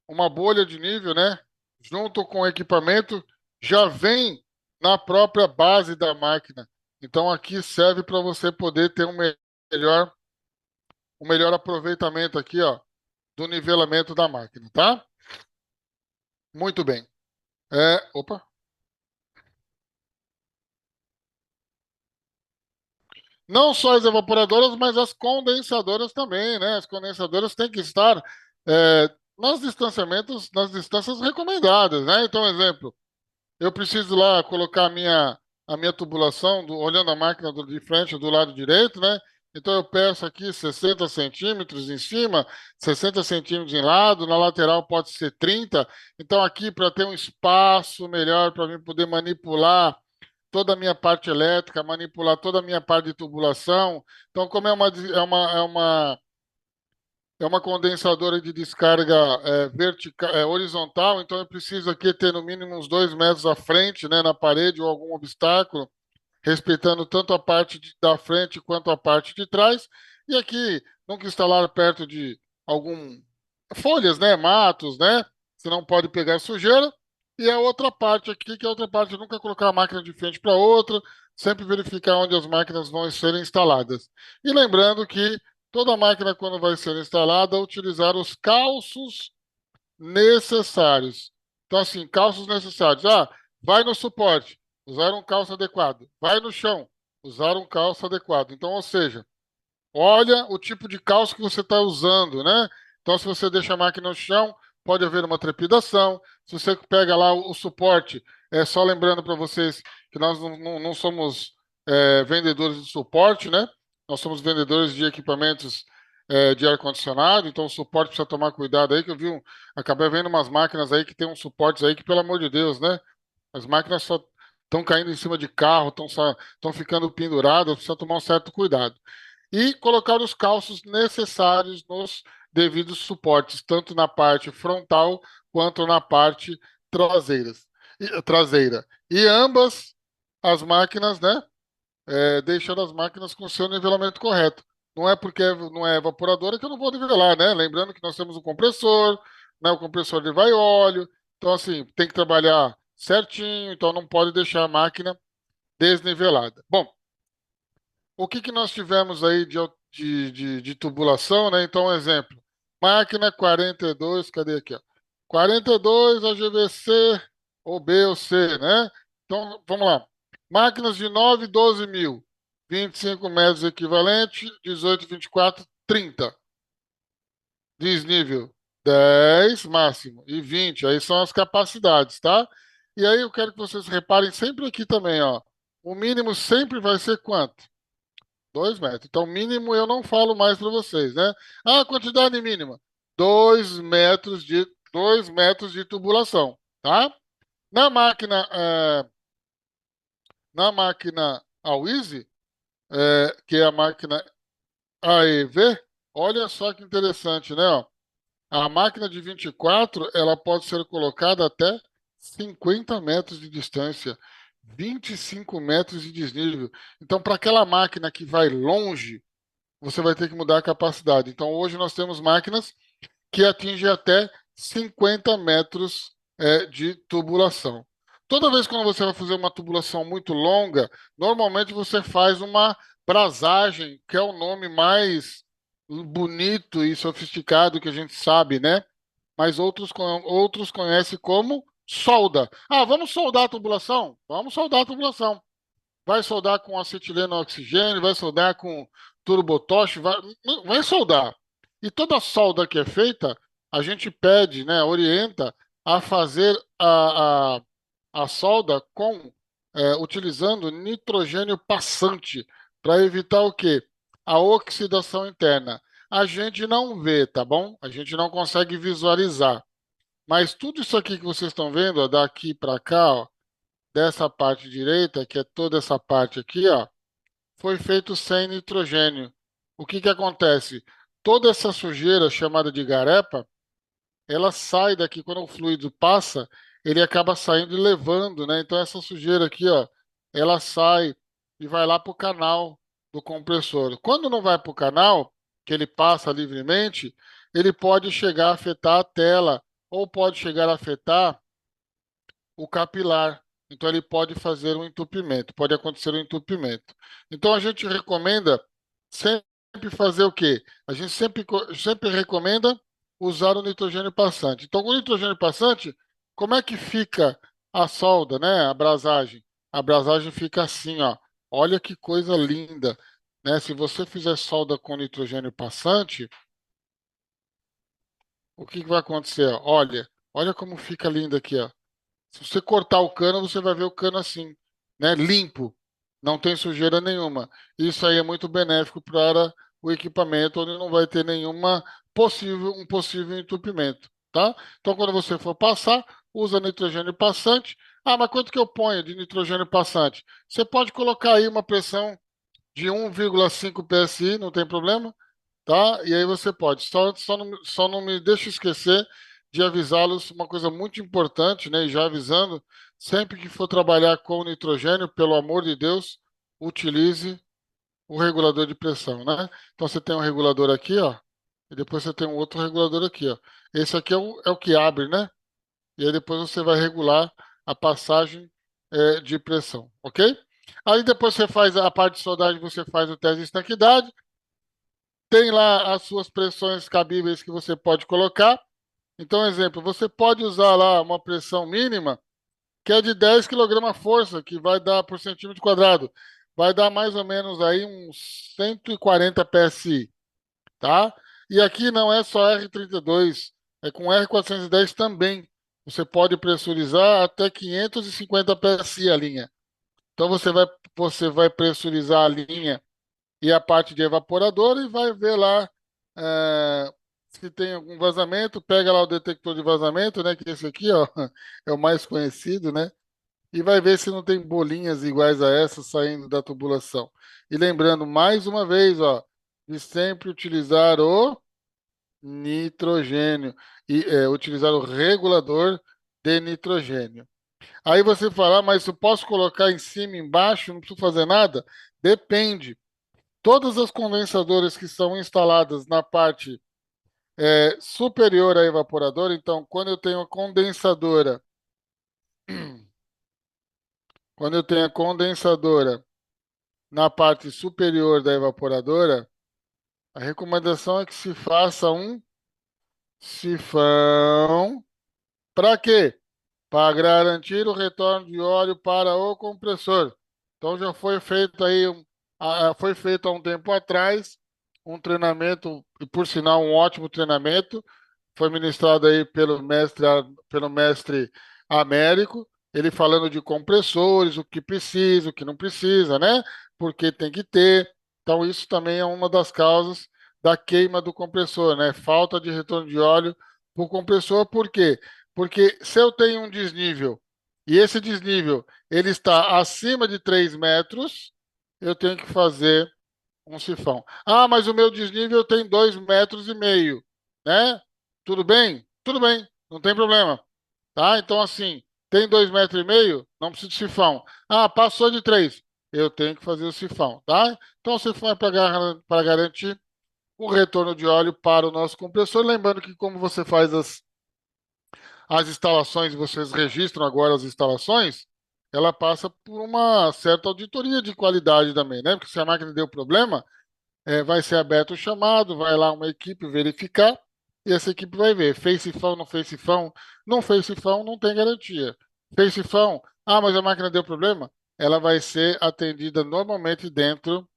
uma bolha de nível, né? Junto com o equipamento, já vem na própria base da máquina. Então aqui serve para você poder ter um melhor aproveitamento aqui, ó, do nivelamento da máquina, tá? Muito bem. Opa. Não só as evaporadoras, mas as condensadoras também, né? As condensadoras têm que estar nas distâncias recomendadas, né? Então, exemplo, eu preciso lá colocar a minha tubulação, olhando a máquina de frente do lado direito, né? Então eu peço aqui 60 centímetros em cima, 60 centímetros em lado, na lateral pode ser 30. Então aqui para ter um espaço melhor para mim poder manipular toda a minha parte elétrica, manipular toda a minha parte de tubulação. Então, como é uma condensadora de descarga vertical, horizontal, então eu preciso aqui ter no mínimo uns 2 metros à frente, né, na parede ou algum obstáculo, respeitando tanto a parte da frente quanto a parte de trás. E aqui, nunca instalar perto de algum folhas, né, matos, né? Você não pode pegar sujeira. E a outra parte aqui, que é a outra parte, nunca colocar a máquina de frente para outra, sempre verificar onde as máquinas vão ser instaladas. E lembrando que toda máquina, quando vai ser instalada, utilizar os calços necessários. Então, assim, calços necessários. Vai no suporte, usar um calço adequado. Vai no chão, usar um calço adequado. Então, ou seja, olha o tipo de calço que você está usando, né? Então, se você deixa a máquina no chão, pode haver uma trepidação. Se você pega lá o suporte, só lembrando para vocês que nós não somos vendedores de suporte, né? Nós somos vendedores de equipamentos de ar-condicionado, então o suporte precisa tomar cuidado aí, que acabei vendo umas máquinas aí que tem uns suportes aí que, pelo amor de Deus, né? As máquinas só estão caindo em cima de carro, estão ficando penduradas, precisa tomar um certo cuidado. E colocar os calços necessários nos devidos suportes, tanto na parte frontal quanto na parte traseira. E ambas as máquinas, né? Deixando as máquinas com seu nivelamento correto. Não é porque não é evaporadora que eu não vou nivelar, né? Lembrando que nós temos um compressor, né? O compressor ele vai óleo, então assim, tem que trabalhar certinho, então não pode deixar a máquina desnivelada. Bom, o que nós tivemos aí de tubulação, né? Então, um exemplo, máquina 42, cadê aqui, ó? 42 AGVC ou B ou C, né? Então, vamos lá. Máquinas de 9 e 12 mil, 25 metros equivalente, 18, 24, 30. Desnível 10 máximo e 20, aí são as capacidades, tá? E aí eu quero que vocês reparem sempre aqui também, ó. O mínimo sempre vai ser quanto? 2 metros. Então, mínimo eu não falo mais para vocês, né? Quantidade mínima. 2 metros de tubulação, tá? Na máquina, AWISE, que é a máquina AEV, olha só que interessante, né? Ó. A máquina de 24, ela pode ser colocada até 50 metros de distância, 25 metros de desnível. Então, para aquela máquina que vai longe, você vai ter que mudar a capacidade. Então, hoje nós temos máquinas que atingem até 50 metros de tubulação. Toda vez que você vai fazer uma tubulação muito longa, normalmente você faz uma brasagem, que é o nome mais bonito e sofisticado que a gente sabe, né? Mas outros conhecem como solda. Vamos soldar a tubulação? Vamos soldar a tubulação. Vai soldar com acetileno oxigênio, vai soldar com turbotoche, vai soldar. E toda solda que é feita, a gente pede, né, orienta a fazer a solda utilizando nitrogênio passante, para evitar o quê? A oxidação interna. A gente não vê, tá bom? A gente não consegue visualizar. Mas tudo isso aqui que vocês estão vendo, ó, daqui para cá, ó, dessa parte direita, que é toda essa parte aqui, ó, foi feito sem nitrogênio. O que que acontece? Toda essa sujeira chamada de garepa, ela sai daqui quando o fluido passa, ele acaba saindo e levando, né? Então essa sujeira aqui, ó, ela sai e vai lá para o canal do compressor. Quando não vai para o canal, que ele passa livremente, ele pode chegar a afetar a tela ou pode chegar a afetar o capilar. Então ele pode fazer um entupimento, pode acontecer um entupimento. Então a gente recomenda sempre fazer o quê? A gente sempre recomenda usar o nitrogênio passante. Então, com o nitrogênio passante, como é que fica a solda, né? A abrasagem. A abrasagem fica assim, ó. Olha que coisa linda, né? Se você fizer solda com nitrogênio passante, o que que vai acontecer? Olha, olha como fica lindo aqui, ó. Se você cortar o cano, você vai ver o cano assim, né? Limpo, não tem sujeira nenhuma. Isso aí é muito benéfico para o equipamento, onde não vai ter um possível entupimento, tá? Então, quando você for passar, usa nitrogênio passante. Ah, mas quanto que eu ponho de nitrogênio passante? Você pode colocar aí uma pressão de 1,5 psi, não tem problema, tá? E aí você pode. Só não me deixe esquecer de avisá-los uma coisa muito importante, né? E já avisando, sempre que for trabalhar com nitrogênio, pelo amor de Deus, utilize o regulador de pressão, né? Então você tem um regulador aqui, ó, e depois você tem um outro regulador aqui, ó. Esse aqui é o que abre, né? E aí depois você vai regular a passagem de pressão, ok? Aí depois você faz a parte de soldagem, você faz o teste de estanquidade, tem lá as suas pressões cabíveis que você pode colocar. Então, exemplo, você pode usar lá uma pressão mínima que é de 10 kg força, que vai dar por centímetro quadrado. Vai dar mais ou menos aí uns 140 PSI, tá? E aqui não é só R32, é com R410 também. Você pode pressurizar até 550 PSI a linha. Então você vai pressurizar a linha e a parte de evaporador e vai ver lá se tem algum vazamento, pega lá o detector de vazamento, né, que esse aqui, ó, é o mais conhecido, né, e vai ver se não tem bolinhas iguais a essa saindo da tubulação. E lembrando mais uma vez, ó, de sempre utilizar o nitrogênio e utilizar o regulador de nitrogênio. Aí você fala, mas eu posso colocar em cima, embaixo, não preciso fazer nada? Depende. Todas as condensadoras que são instaladas na parte superior à evaporadora, então, quando eu tenho a condensadora na parte superior da evaporadora, a recomendação é que se faça um sifão. Para quê? Para garantir o retorno de óleo para o compressor. Então já foi feito aí, foi feito há um tempo atrás um treinamento, e por sinal um ótimo treinamento, foi ministrado aí pelo mestre Américo, ele falando de compressores, o que precisa, o que não precisa, né? Porque tem que ter. Então isso também é uma das causas da queima do compressor, né? Falta de retorno de óleo para o compressor, por quê? Porque se eu tenho um desnível e esse desnível ele está acima de 3 metros, eu tenho que fazer um sifão. Ah, mas o meu desnível tem 2,5 metros, né? Tudo bem? Tudo bem, não tem problema. Tá? Então, assim, tem 2,5 metros, não precisa de sifão. Ah, passou de 3, eu tenho que fazer o sifão, tá? Então, o sifão é para garantir o retorno de óleo para o nosso compressor. Lembrando que como você faz as instalações, vocês registram agora as instalações, ela passa por uma certa auditoria de qualidade também, né? Porque se a máquina deu problema, vai ser aberto o chamado, vai lá uma equipe verificar, e essa equipe vai ver, fez sifão, não fez sifão, não fez sifão, não tem garantia. Fez sifão, ah, mas a máquina deu problema, ela vai ser atendida normalmente dentro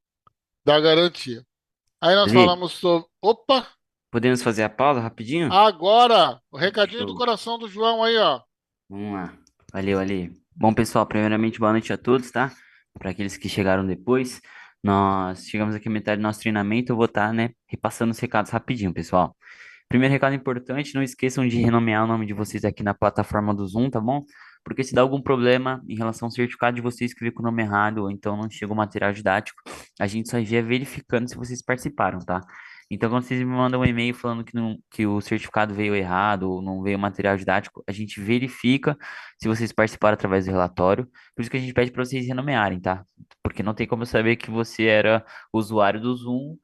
da garantia. Aí nós Ali, falamos sobre. Opa! podemos fazer a pausa rapidinho? Agora, o recadinho do Show. coração do João aí, ó. Vamos lá. Valeu, Ali. Bom, pessoal, primeiramente, boa noite a todos, tá? Para aqueles que chegaram depois, nós chegamos aqui à metade do nosso treinamento, eu vou estar, né, repassando os recados rapidinho, pessoal. Primeiro recado importante, não esqueçam de renomear o nome de vocês aqui na plataforma do Zoom, tá bom? porque se dá algum problema em relação ao certificado de você escrever com o nome errado, ou então não chega o material didático, a gente só envia verificando se vocês participaram, tá? Então, quando vocês me mandam um e-mail falando que o certificado veio errado ou não veio o material didático, a gente verifica se vocês participaram através do relatório. Por isso que a gente pede para vocês renomearem, tá? Porque não tem como eu saber que você era usuário do Zoom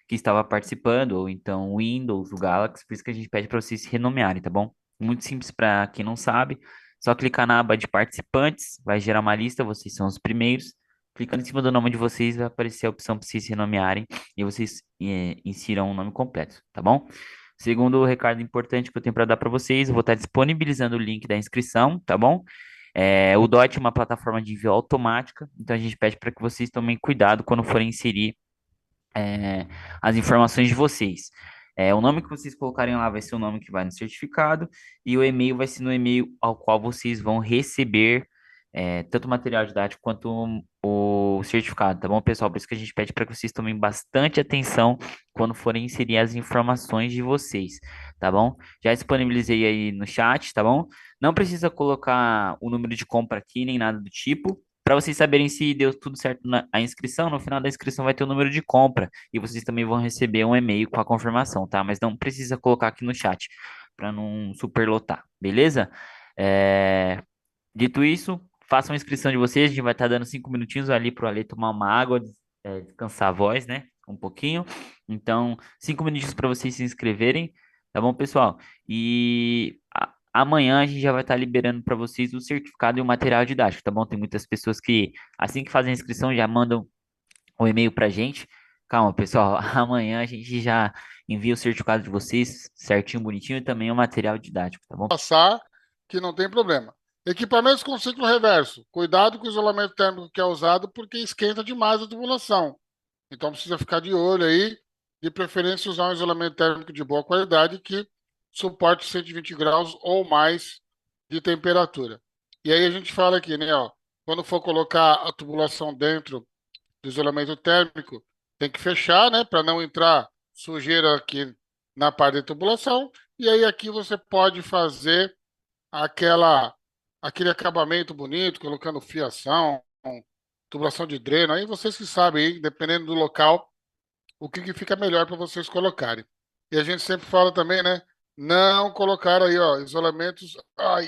que estava participando, ou então o Windows, o Galaxy. Por isso que a gente pede para vocês se renomearem, tá bom? Muito simples para quem não sabe. Só clicar na aba de participantes, vai gerar uma lista, vocês são os primeiros. Clicando em cima do nome de vocês, vai aparecer a opção para vocês se renomearem e vocês insiram o nome completo, tá bom? Segundo recado importante que eu tenho para dar para vocês, eu vou estar disponibilizando o link da inscrição, tá bom? O DOT é uma plataforma de envio automática, então a gente pede para que vocês tomem cuidado quando forem inserir as informações de vocês. O nome que vocês colocarem lá vai ser o nome que vai no certificado e o e-mail vai ser no e-mail ao qual vocês vão receber tanto o material didático quanto o certificado, tá bom, pessoal? Por isso que a gente pede para que vocês tomem bastante atenção quando forem inserir as informações de vocês, tá bom? Já disponibilizei aí no chat, tá bom? Não precisa colocar o número de compra aqui, nem nada do tipo. Para vocês saberem se deu tudo certo na a inscrição, no final da inscrição vai ter o número de compra e vocês também vão receber um e-mail com a confirmação, tá? Mas não precisa colocar aqui no chat para não superlotar, beleza? É, Dito isso, façam a inscrição de vocês. A gente vai estar dando 5 minutinhos ali para o Ale tomar uma água, descansar a voz, né? Um pouquinho. Então, 5 minutinhos para vocês se inscreverem, tá bom, pessoal? E amanhã a gente já vai estar liberando para vocês o certificado e o material didático, tá bom? Tem muitas pessoas que, assim que fazem a inscrição, já mandam um e-mail para a gente. Calma, pessoal. Amanhã a gente já envia o certificado de vocês certinho, bonitinho e também o material didático, tá bom? Passar, que não tem problema. Equipamentos com ciclo reverso. Cuidado com o isolamento térmico que é usado, porque esquenta demais a tubulação. Então precisa ficar de olho aí, de preferência usar um isolamento térmico de boa qualidade que suporte 120 graus ou mais de temperatura. E aí a gente fala aqui, né, ó, quando for colocar a tubulação dentro do isolamento térmico, tem que fechar, né, para não entrar sujeira aqui na parte da tubulação. E aí aqui você pode fazer aquele acabamento bonito, colocando fiação, tubulação de dreno. Aí vocês que sabem, aí, dependendo do local, o que fica melhor para vocês colocarem. E a gente sempre fala também, né? Não colocar aí, ó, isolamentos,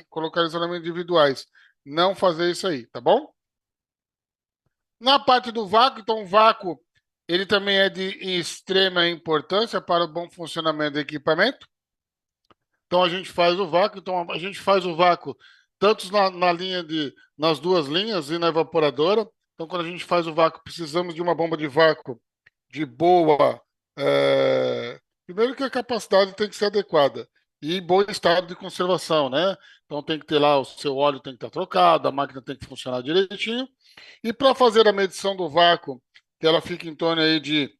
colocar isolamentos individuais. Não fazer isso aí, tá bom? Na parte do vácuo, então o vácuo, ele também é de extrema importância para o bom funcionamento do equipamento. Então a gente faz o vácuo, tanto nas duas linhas e na evaporadora. Então quando a gente faz o vácuo, precisamos de uma bomba de vácuo de boa. Primeiro que a capacidade tem que ser adequada e bom estado de conservação, né? Então tem que ter lá, o seu óleo tem que estar trocado, a máquina tem que funcionar direitinho. E para fazer a medição do vácuo, que ela fica em torno aí de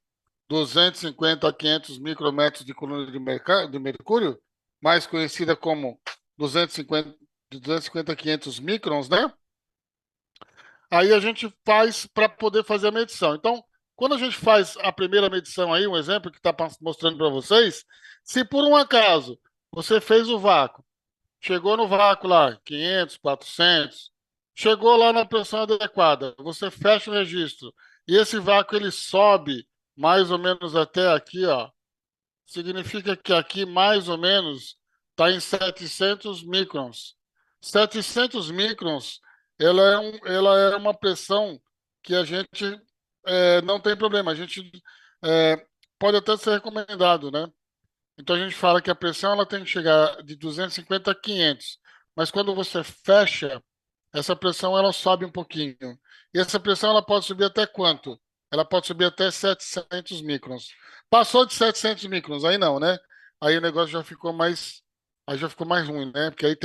250 a 500 micrômetros de coluna de mercúrio, mais conhecida como 250 a 500 microns, né? Aí a gente faz para poder fazer a medição. Então, quando a gente faz a primeira medição aí, um exemplo que está mostrando para vocês, se por um acaso você fez o vácuo, chegou no vácuo lá, 500, 400, chegou lá na pressão adequada, você fecha o registro e esse vácuo ele sobe mais ou menos até aqui, ó, significa que aqui mais ou menos está em 700 microns. 700 microns, ela é uma pressão que a gente não tem problema. A gente pode até ser recomendado, né? Então a gente fala que a pressão ela tem que chegar de 250 a 500. Mas quando você fecha, essa pressão ela sobe um pouquinho. E essa pressão ela pode subir até quanto? Ela pode subir até 700 microns. Passou de 700 microns, aí não, né? Aí o negócio aí já ficou mais ruim, né? Porque aí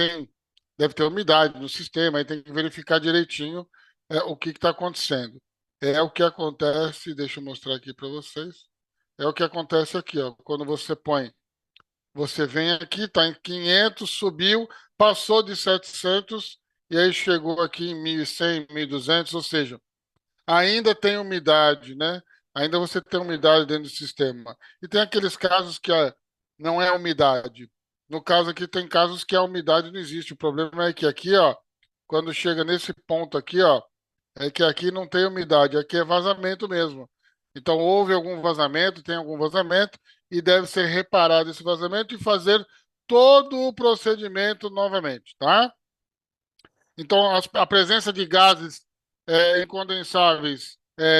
deve ter umidade no sistema, aí tem que verificar direitinho o que está acontecendo. É o que acontece, deixa eu mostrar aqui para vocês. É o que acontece aqui, ó. Quando você vem aqui, está em 500, subiu, passou de 700 e aí chegou aqui em 1.100, 1.200, ou seja, ainda tem umidade, né? Ainda você tem umidade dentro do sistema. E tem aqueles casos que não é umidade. No caso aqui, tem casos que a umidade não existe. O problema é que aqui, ó, quando chega nesse ponto aqui, ó, é que aqui não tem umidade, aqui é vazamento mesmo. Então, houve algum vazamento, tem algum vazamento, e deve ser reparado esse vazamento e fazer todo o procedimento novamente, tá? Então, a presença de gases incondensáveis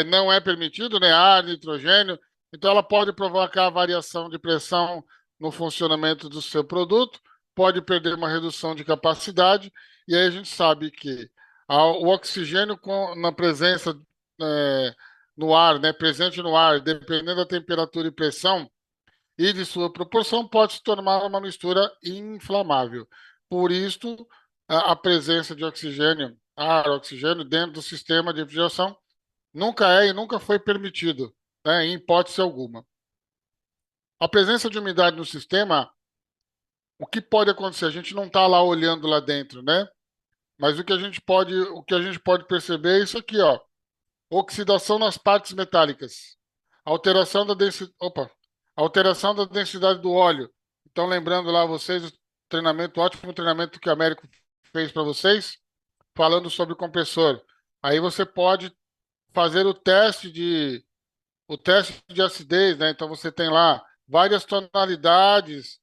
não é permitido, né? Ar, nitrogênio. Então, ela pode provocar variação de pressão no funcionamento do seu produto, pode perder uma redução de capacidade, e aí a gente sabe que o oxigênio na presença no ar, né? Presente no ar, dependendo da temperatura e pressão e de sua proporção, pode se tornar uma mistura inflamável. Por isso, a presença de oxigênio, ar, oxigênio dentro do sistema de refrigeração nunca é e nunca foi permitido, né, em hipótese alguma. A presença de umidade no sistema, o que pode acontecer? A gente não está lá olhando lá dentro, né? Mas o que a gente pode perceber é isso aqui, ó. Oxidação nas partes metálicas. Alteração da densidade. Opa! Alteração da densidade do óleo. Então, lembrando lá vocês, ótimo treinamento que a Américo fez para vocês, falando sobre o compressor. Aí você pode fazer o teste de acidez, né? Então você tem lá várias tonalidades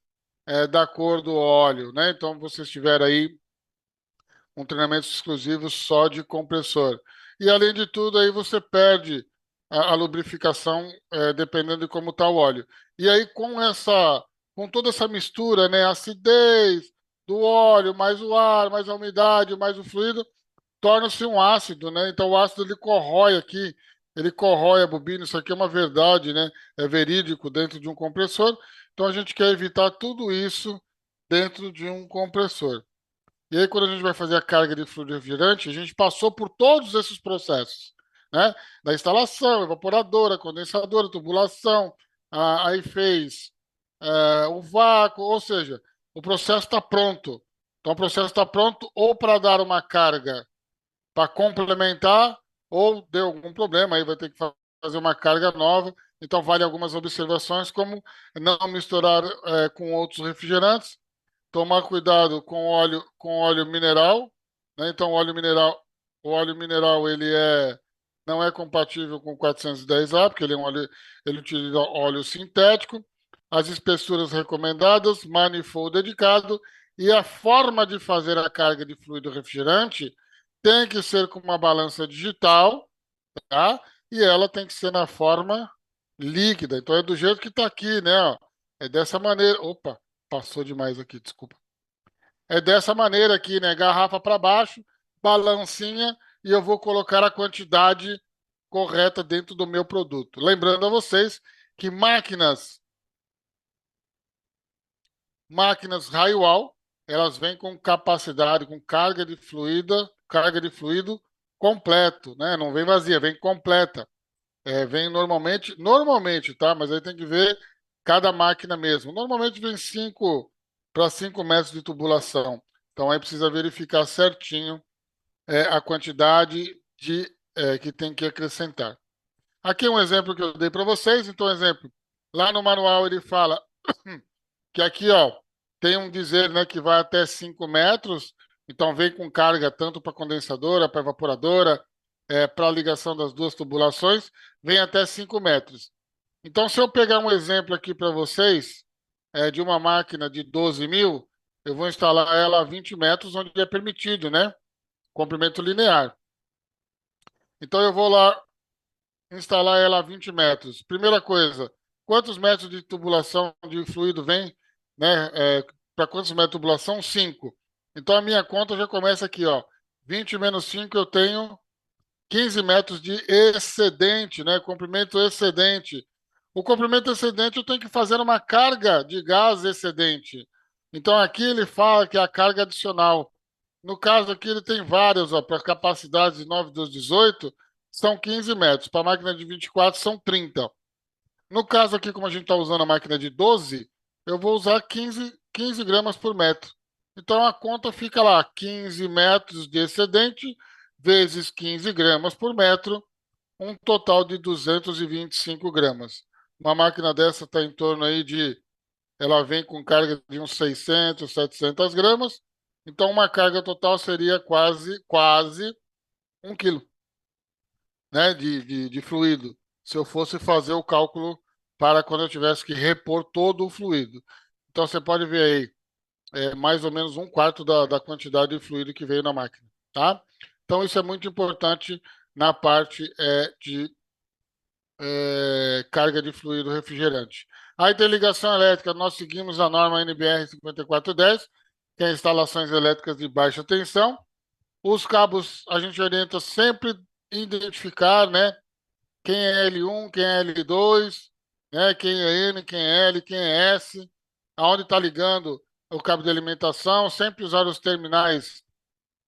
da cor do óleo, né? Então, vocês tiver aí um treinamento exclusivo só de compressor. E, além de tudo, aí você perde a lubrificação, dependendo de como está o óleo. E aí, com toda essa mistura, né, a acidez do óleo, mais o ar, mais a umidade, mais o fluido, torna-se um ácido, né? Então, o ácido ele corrói aqui, ele corrói a bobina. Isso aqui é uma verdade, né? É verídico dentro de um compressor. Então, a gente quer evitar tudo isso dentro de um compressor. E aí, quando a gente vai fazer a carga de fluido refrigerante, a gente passou por todos esses processos, né? Da instalação, evaporadora, condensadora, tubulação, aí fez o vácuo, ou seja, o processo está pronto. Então, o processo está pronto ou para dar uma carga para complementar, ou deu algum problema, aí vai ter que fazer uma carga nova. Então, vale algumas observações, como não misturar com outros refrigerantes, tomar cuidado com óleo mineral, né? Então, o óleo mineral não é compatível com 410A, porque ele utiliza óleo sintético. As espessuras recomendadas, manifold dedicado, e a forma de fazer a carga de fluido refrigerante tem que ser com uma balança digital, tá? E ela tem que ser na forma líquida. Então, é do jeito que está aqui, né? Ó. É dessa maneira. Opa, passou demais aqui, desculpa. É dessa maneira aqui, né? Garrafa para baixo, balancinha, e eu vou colocar a quantidade correta dentro do meu produto. Lembrando a vocês que máquinas Rayoal, elas vêm com capacidade, com carga de fluido completo, né? Não vem vazia, vem completa. Vem normalmente, tá? Mas aí tem que ver cada máquina mesmo. Normalmente vem 5 para 5 metros de tubulação. Então aí precisa verificar certinho a quantidade que tem que acrescentar. Aqui é um exemplo que eu dei para vocês. Então, exemplo, lá no manual ele fala que aqui, ó, tem um dizer, né, que vai até 5 metros. Então vem com carga tanto para condensadora, para evaporadora, para a ligação das duas tubulações, vem até 5 metros. Então, se eu pegar um exemplo aqui para vocês, de uma máquina de 12.000, eu vou instalar ela a 20 metros, onde é permitido, né? Comprimento linear. Então, eu vou lá instalar ela a 20 metros. Primeira coisa, quantos metros de tubulação de fluido vem, né? Para quantos metros de tubulação? 5. Então, a minha conta já começa aqui, ó. 20 menos 5, eu tenho 15 metros de excedente, né? Comprimento excedente. O comprimento excedente eu tenho que fazer uma carga de gás excedente. Então aqui ele fala que é a carga adicional. No caso aqui ele tem várias, ó, para capacidades de 9, 12, 18, são 15 metros. Para a máquina de 24 são 30. No caso aqui, como a gente está usando a máquina de 12, eu vou usar 15 gramas por metro. Então a conta fica lá, 15 metros de excedente vezes 15 gramas por metro, um total de 225 gramas. Uma máquina dessa está em torno aí ela vem com carga de uns 600, 700 gramas, Então, uma carga total seria quase 1 quilo, né, de fluido, se eu fosse fazer o cálculo para quando eu tivesse que repor todo o fluido. Então, você pode ver aí, mais ou menos 1/4 da quantidade de fluido que veio na máquina, tá? Então, isso é muito importante na parte de carga de fluido refrigerante. A interligação elétrica, nós seguimos a norma NBR 5410, que é instalações elétricas de baixa tensão. Os cabos, a gente orienta sempre identificar, né? Quem é L1, quem é L2, né? Quem é N, quem é L, quem é S, aonde está ligando o cabo de alimentação, sempre usar os terminais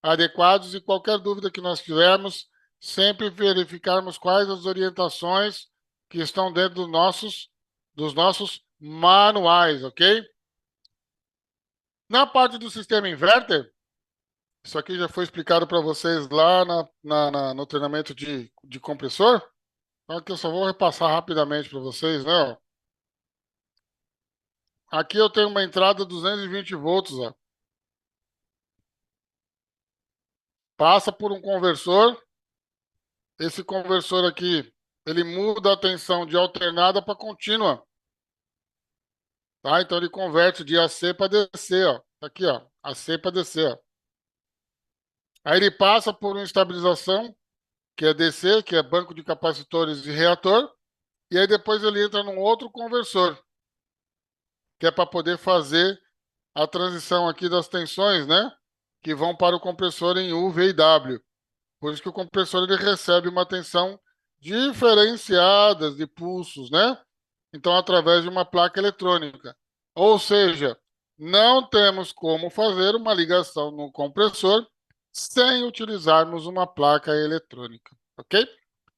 adequados e qualquer dúvida que nós tivermos, sempre verificarmos quais as orientações que estão dentro dos nossos manuais, ok? Na parte do sistema inverter, isso aqui já foi explicado para vocês lá no treinamento de compressor. Então aqui eu só vou repassar rapidamente para vocês, né? Ó. Aqui eu tenho uma entrada 220 volts, ó. Passa por um conversor. Esse conversor aqui, ele muda a tensão de alternada para contínua. Tá? Então ele converte de AC para DC, ó. Tá aqui, ó. AC para DC, ó. Aí ele passa por uma estabilização, que é DC, que é banco de capacitores e reator. E aí depois ele entra num outro conversor, que é para poder fazer a transição aqui das tensões, né? Que vão para o compressor em U, V e W. Por isso que o compressor ele recebe uma tensão diferenciada de pulsos, né? Então, através de uma placa eletrônica. Ou seja, não temos como fazer uma ligação no compressor sem utilizarmos uma placa eletrônica, ok?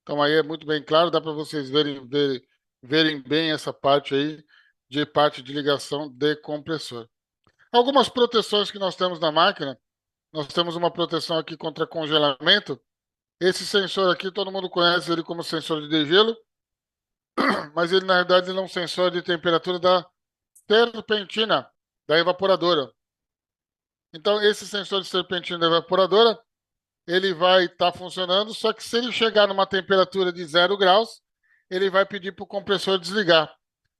Então, aí é muito bem claro, dá para vocês verem bem essa parte aí, de parte de ligação de compressor. Algumas proteções que nós temos na máquina, nós temos uma proteção aqui contra congelamento. Esse sensor aqui, todo mundo conhece ele como sensor de degelo, mas ele, na verdade, ele é um sensor de temperatura da serpentina, da evaporadora. Então, esse sensor de serpentina da evaporadora, ele vai estar funcionando, só que se ele chegar numa temperatura de 0 graus, ele vai pedir para o compressor desligar.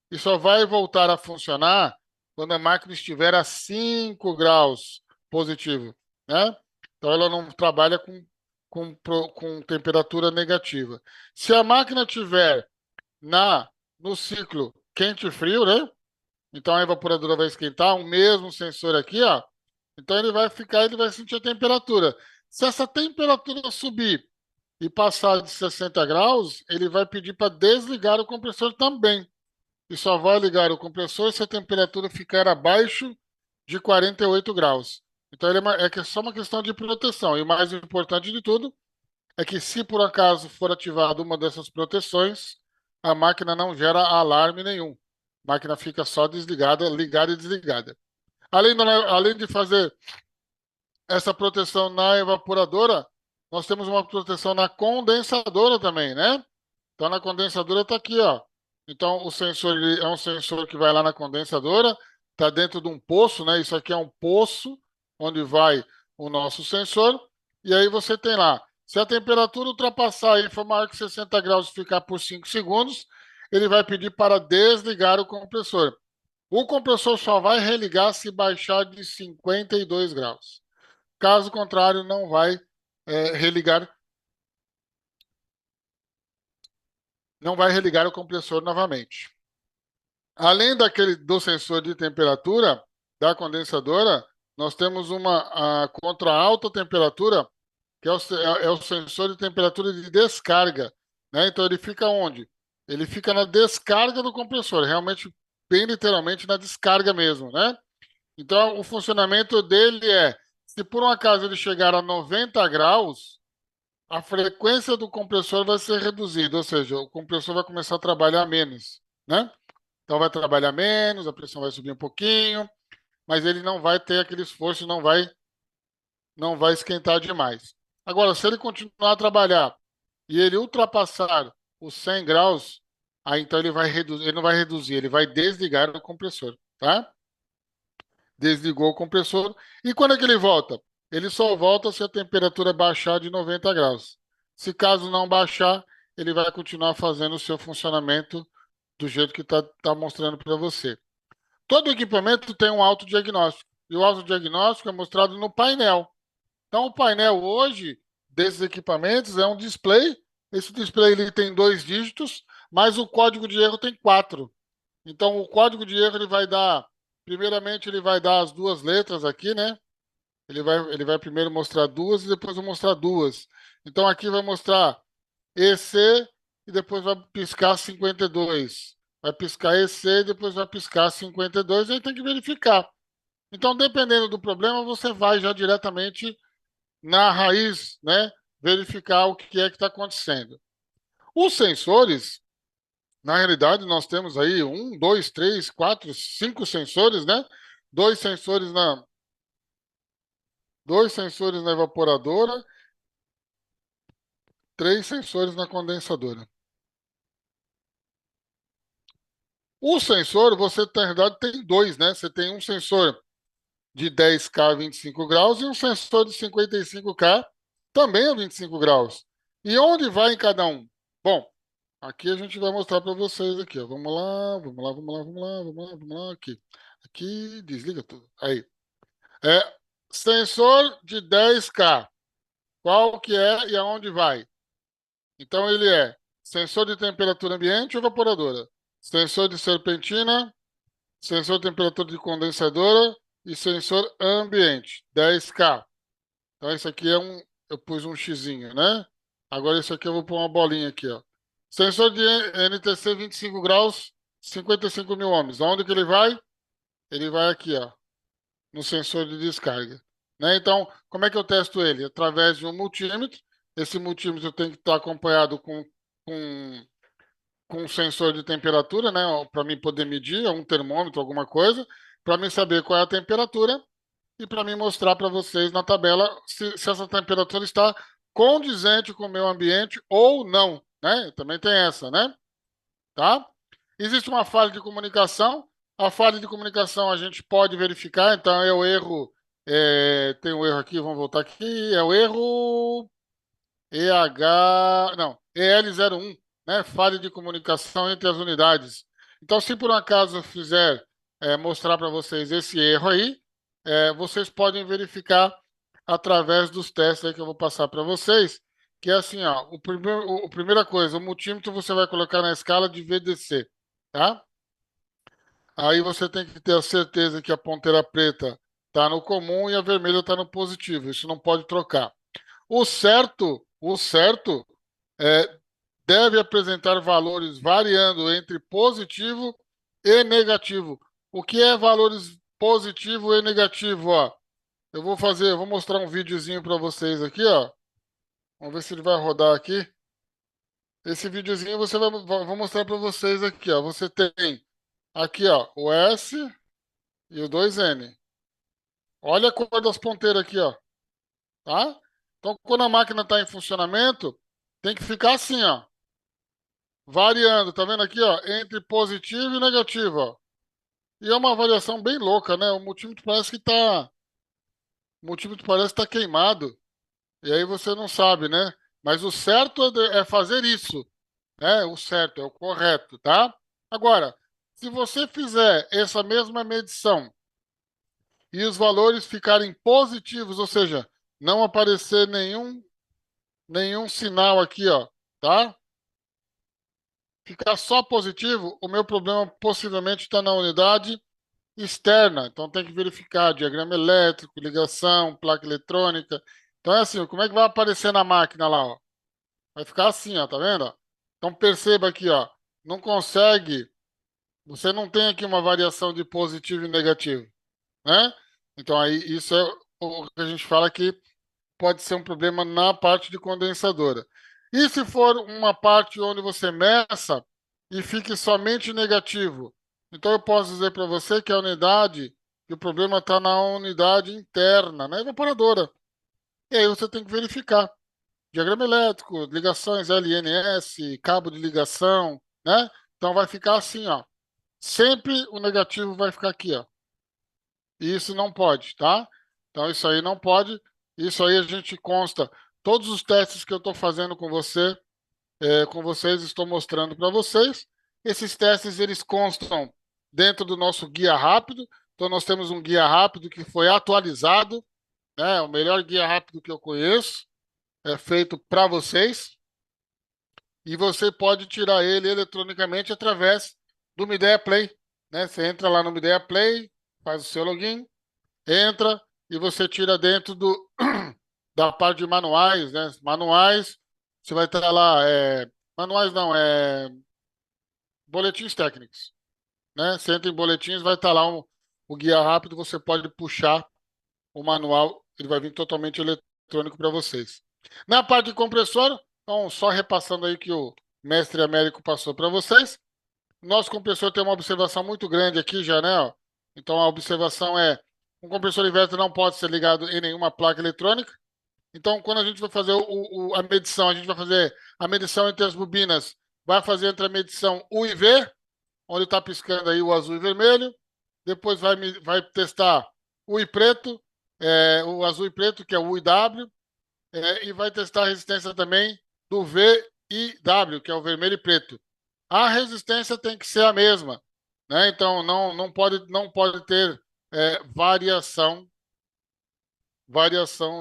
E só vai voltar a funcionar quando a máquina estiver a 5 graus positivo, né? Então, ela não trabalha com temperatura negativa. Se a máquina estiver no ciclo quente e frio, né? Então a evaporadora vai esquentar, o mesmo sensor aqui, ó. Então ele vai sentir a temperatura. Se essa temperatura subir e passar de 60 graus, ele vai pedir para desligar o compressor também. E só vai ligar o compressor se a temperatura ficar abaixo de 48 graus. Então é só uma questão de proteção. E o mais importante de tudo é que se por acaso for ativada uma dessas proteções, a máquina não gera alarme nenhum. A máquina fica só desligada, ligada e desligada. Além de fazer essa proteção na evaporadora, nós temos uma proteção na condensadora também, né? Então, na condensadora está aqui, ó. Então, o sensor é um sensor que vai lá na condensadora, está dentro de um poço, né? Isso aqui é um poço onde vai o nosso sensor. E aí você tem lá, se a temperatura ultrapassar e for maior que 60 graus e ficar por 5 segundos, ele vai pedir para desligar o compressor. O compressor só vai religar se baixar de 52 graus. Caso contrário, não vai religar, não vai religar o compressor novamente. Além do sensor de temperatura da condensadora, nós temos uma contra alta temperatura, que é o sensor de temperatura de descarga, né? Então ele fica onde? Ele fica na descarga do compressor, realmente, bem literalmente na descarga mesmo, né? Então o funcionamento dele se por um acaso ele chegar a 90 graus, a frequência do compressor vai ser reduzida, ou seja, o compressor vai começar a trabalhar menos, né? Então vai trabalhar menos, a pressão vai subir um pouquinho, mas ele não vai ter aquele esforço, não vai esquentar demais. Agora, se ele continuar a trabalhar e ele ultrapassar os 100 graus, aí então ele não vai reduzir, ele vai desligar o compressor, tá? desligou o compressor. E quando é que ele volta? Ele só volta se a temperatura baixar de 90 graus. Se caso não baixar, ele vai continuar fazendo o seu funcionamento do jeito que tá mostrando para você. Todo equipamento tem um autodiagnóstico. E o autodiagnóstico é mostrado no painel. Então, o painel hoje desses equipamentos é um display. Esse display ele tem 2 dígitos, mas o código de erro tem 4. Então, o código de erro ele vai dar, primeiramente, ele vai dar as 2 letras aqui, né? Ele vai primeiro mostrar 2 e depois vai mostrar 2. Então, aqui vai mostrar EC e depois vai piscar 52. Vai piscar EC e depois vai piscar 52, aí tem que verificar. Então, dependendo do problema, você vai já diretamente na raiz, né? Verificar o que é que está acontecendo. Os sensores, na realidade, nós temos aí 1, 2, 3, 4, 5 sensores, né? Dois sensores na evaporadora, 3 sensores na condensadora. O sensor, você na realidade tem 2, né? Você tem um sensor de 10K a 25 graus e um sensor de 55K também a 25 graus. E onde vai em cada um? Bom, aqui a gente vai mostrar para vocês aqui, ó. Vamos lá, vamos lá, vamos lá, vamos lá, vamos lá, vamos lá, aqui. Aqui, desliga tudo. Aí. Sensor de 10K. Qual que é e aonde vai? Então ele é sensor de temperatura ambiente ou evaporadora? Sensor de serpentina, sensor de temperatura de condensadora e sensor ambiente, 10K. Então esse aqui eu pus um xizinho, né? Agora esse aqui eu vou pôr uma bolinha aqui, ó. Sensor de NTC 25 graus, 55 mil ohms. Aonde que ele vai? Ele vai aqui, ó, no sensor de descarga. Né? Então, como é que eu testo ele? Através de um multímetro. Esse multímetro tem que estar acompanhado com, com um sensor de temperatura, né? Para mim poder medir, um termômetro, alguma coisa, para mim saber qual é a temperatura e para mim mostrar para vocês na tabela se essa temperatura está condizente com o meio ambiente ou não, né? Também tem essa, né? Tá? Existe uma falha de comunicação. A falha de comunicação a gente pode verificar, então é o erro, tem um erro aqui, vamos voltar aqui, é o erro não, EL01, né? Falha de comunicação entre as unidades. Então, se por um acaso eu fizer mostrar para vocês esse erro aí, vocês podem verificar através dos testes aí que eu vou passar para vocês, que é assim, ó, a primeira coisa, o multímetro você vai colocar na escala de VDC, tá? Aí você tem que ter a certeza que a ponteira preta está no comum e a vermelha está no positivo. Isso não pode trocar. O certo deve apresentar valores variando entre positivo e negativo. O que é valores positivo e negativo, ó? Eu vou mostrar um videozinho para vocês aqui, ó. Vamos ver se ele vai rodar aqui. Esse videozinho vou mostrar para vocês aqui, ó. Você tem aqui, ó, o S e o 2N. Olha a cor das ponteiras aqui, ó. Tá? Então, quando a máquina está em funcionamento, tem que ficar assim, ó. Variando, tá vendo aqui, ó? Entre positivo e negativo, ó. E é uma variação bem louca, né? O multímetro parece que tá queimado. E aí você não sabe, né? Mas o certo é fazer isso, né? O certo, é o correto, tá? Agora, se você fizer essa mesma medição e os valores ficarem positivos, ou seja, não aparecer nenhum sinal aqui, ó, tá? Ficar só positivo, o meu problema possivelmente está na unidade externa. Então tem que verificar diagrama elétrico, ligação, placa eletrônica. Então é assim, como é que vai aparecer na máquina lá, ó? Vai ficar assim, ó, tá vendo? Então perceba aqui, ó, não consegue, você não tem aqui uma variação de positivo e negativo, né? Então aí isso é o que a gente fala que pode ser um problema na parte de condensadora. E se for uma parte onde você meça e fique somente negativo? Então eu posso dizer para você que a unidade, que o problema está na unidade interna, na evaporadora. E aí você tem que verificar. Diagrama elétrico, ligações LNS, cabo de ligação, né? Então vai ficar assim, ó. Sempre o negativo vai ficar aqui, ó. Isso não pode, tá? Então, isso aí não pode. Isso aí a gente consta. Todos os testes que eu estou fazendo com você, com vocês, estou mostrando para vocês. Esses testes, eles constam dentro do nosso guia rápido. Então, nós temos um guia rápido que foi atualizado, né? O melhor guia rápido que eu conheço, é feito para vocês. E você pode tirar ele eletronicamente através do Me Ideia Play, né? Você entra lá no Me Ideia Play, faz o seu login, entra e você tira dentro da parte de manuais, né? Manuais, você vai estar lá, manuais não, boletins técnicos, né? Você entra em boletins, vai estar lá o guia rápido, você pode puxar o manual, ele vai vir totalmente eletrônico para vocês. Na parte de compressor, então, só repassando aí que o mestre Américo passou para vocês, nosso compressor tem uma observação muito grande aqui já, né? Ó. Então, a observação é, um compressor inverter não pode ser ligado em nenhuma placa eletrônica. Então, quando a gente vai fazer a medição, a gente vai fazer a medição entre as bobinas, vai fazer entre a medição U e V, onde está piscando aí o azul e vermelho. Depois vai testar U e preto, o azul e preto, que é o U e W, e vai testar a resistência também do V e W, que é o vermelho e preto. A resistência tem que ser a mesma, né? Então, não pode ter variação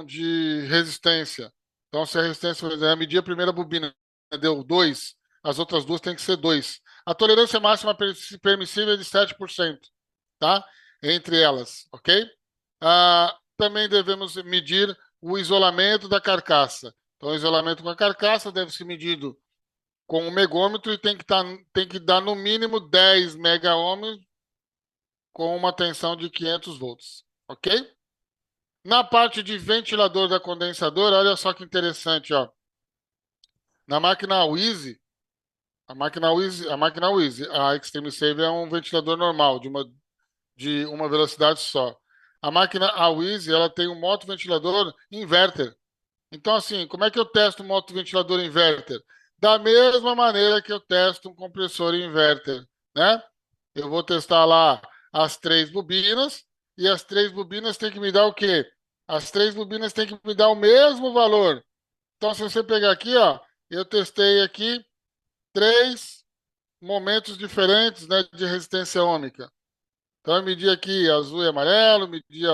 de resistência. Então, se a resistência, por exemplo, medir a primeira bobina deu 2, as outras duas têm que ser 2. A tolerância máxima permissível é de 7%, tá? Entre elas, ok? Também devemos medir o isolamento da carcaça. Então, o isolamento com a carcaça deve ser medido com o megômetro e tem que dar no mínimo 10 megaohms com uma tensão de 500 volts, ok? Na parte de ventilador da condensadora, olha só que interessante, ó. Na máquina Wheezy, a Extreme Save é um ventilador normal, de uma velocidade só. A máquina Wheezy, ela tem um motoventilador inverter. Então, assim, como é que eu testo um motoventilador inverter? Da mesma maneira que eu testo um compressor inverter, né? Eu vou testar lá as 3 bobinas, e as 3 bobinas têm que me dar o quê? As 3 bobinas têm que me dar o mesmo valor. Então, se você pegar aqui, ó, eu testei aqui 3 momentos diferentes, né, de resistência ômica. Então, eu medi aqui azul e amarelo, medi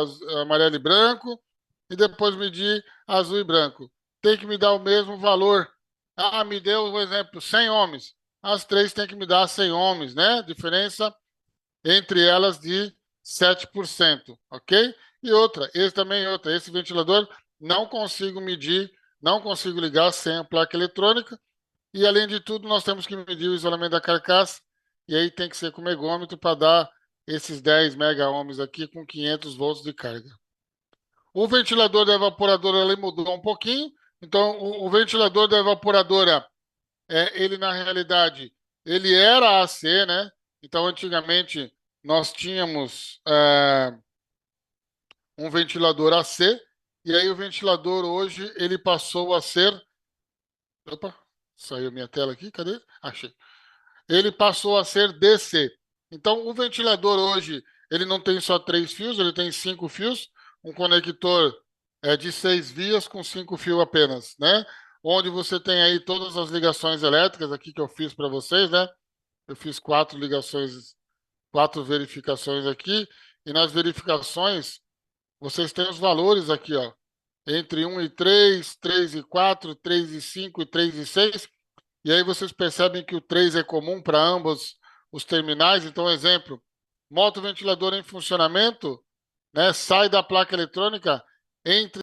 amarelo e branco, e depois medi azul e branco. Tem que me dar o mesmo valor. Me deu, por exemplo, 100 ohms. As 3 têm que me dar 100 ohms, né? Diferença entre elas de 7%, ok? E outra, esse ventilador não consigo medir, não consigo ligar sem a placa eletrônica, e além de tudo nós temos que medir o isolamento da carcaça, e aí tem que ser com megômetro para dar esses 10 mega-ohms aqui com 500 volts de carga. O ventilador da evaporadora ele mudou um pouquinho, então o ventilador da evaporadora, ele na realidade, ele era AC, né? Então, antigamente, nós tínhamos um ventilador AC, e aí o ventilador hoje, ele passou a ser... Opa, saiu minha tela aqui, cadê? Achei. Ele passou a ser DC. Então, o ventilador hoje, ele não tem só 3 fios, ele tem 5 fios, um conector de 6 vias com 5 fios apenas, né? Onde você tem aí todas as ligações elétricas aqui que eu fiz para vocês, né? Eu fiz 4 ligações, 4 verificações aqui, e nas verificações vocês têm os valores aqui, ó, entre 1 e 3, 3 e 4, 3 e 5 e 3 e 6, e aí vocês percebem que o 3 é comum para ambos os terminais. Então, exemplo, motoventilador em funcionamento, né, sai da placa eletrônica entre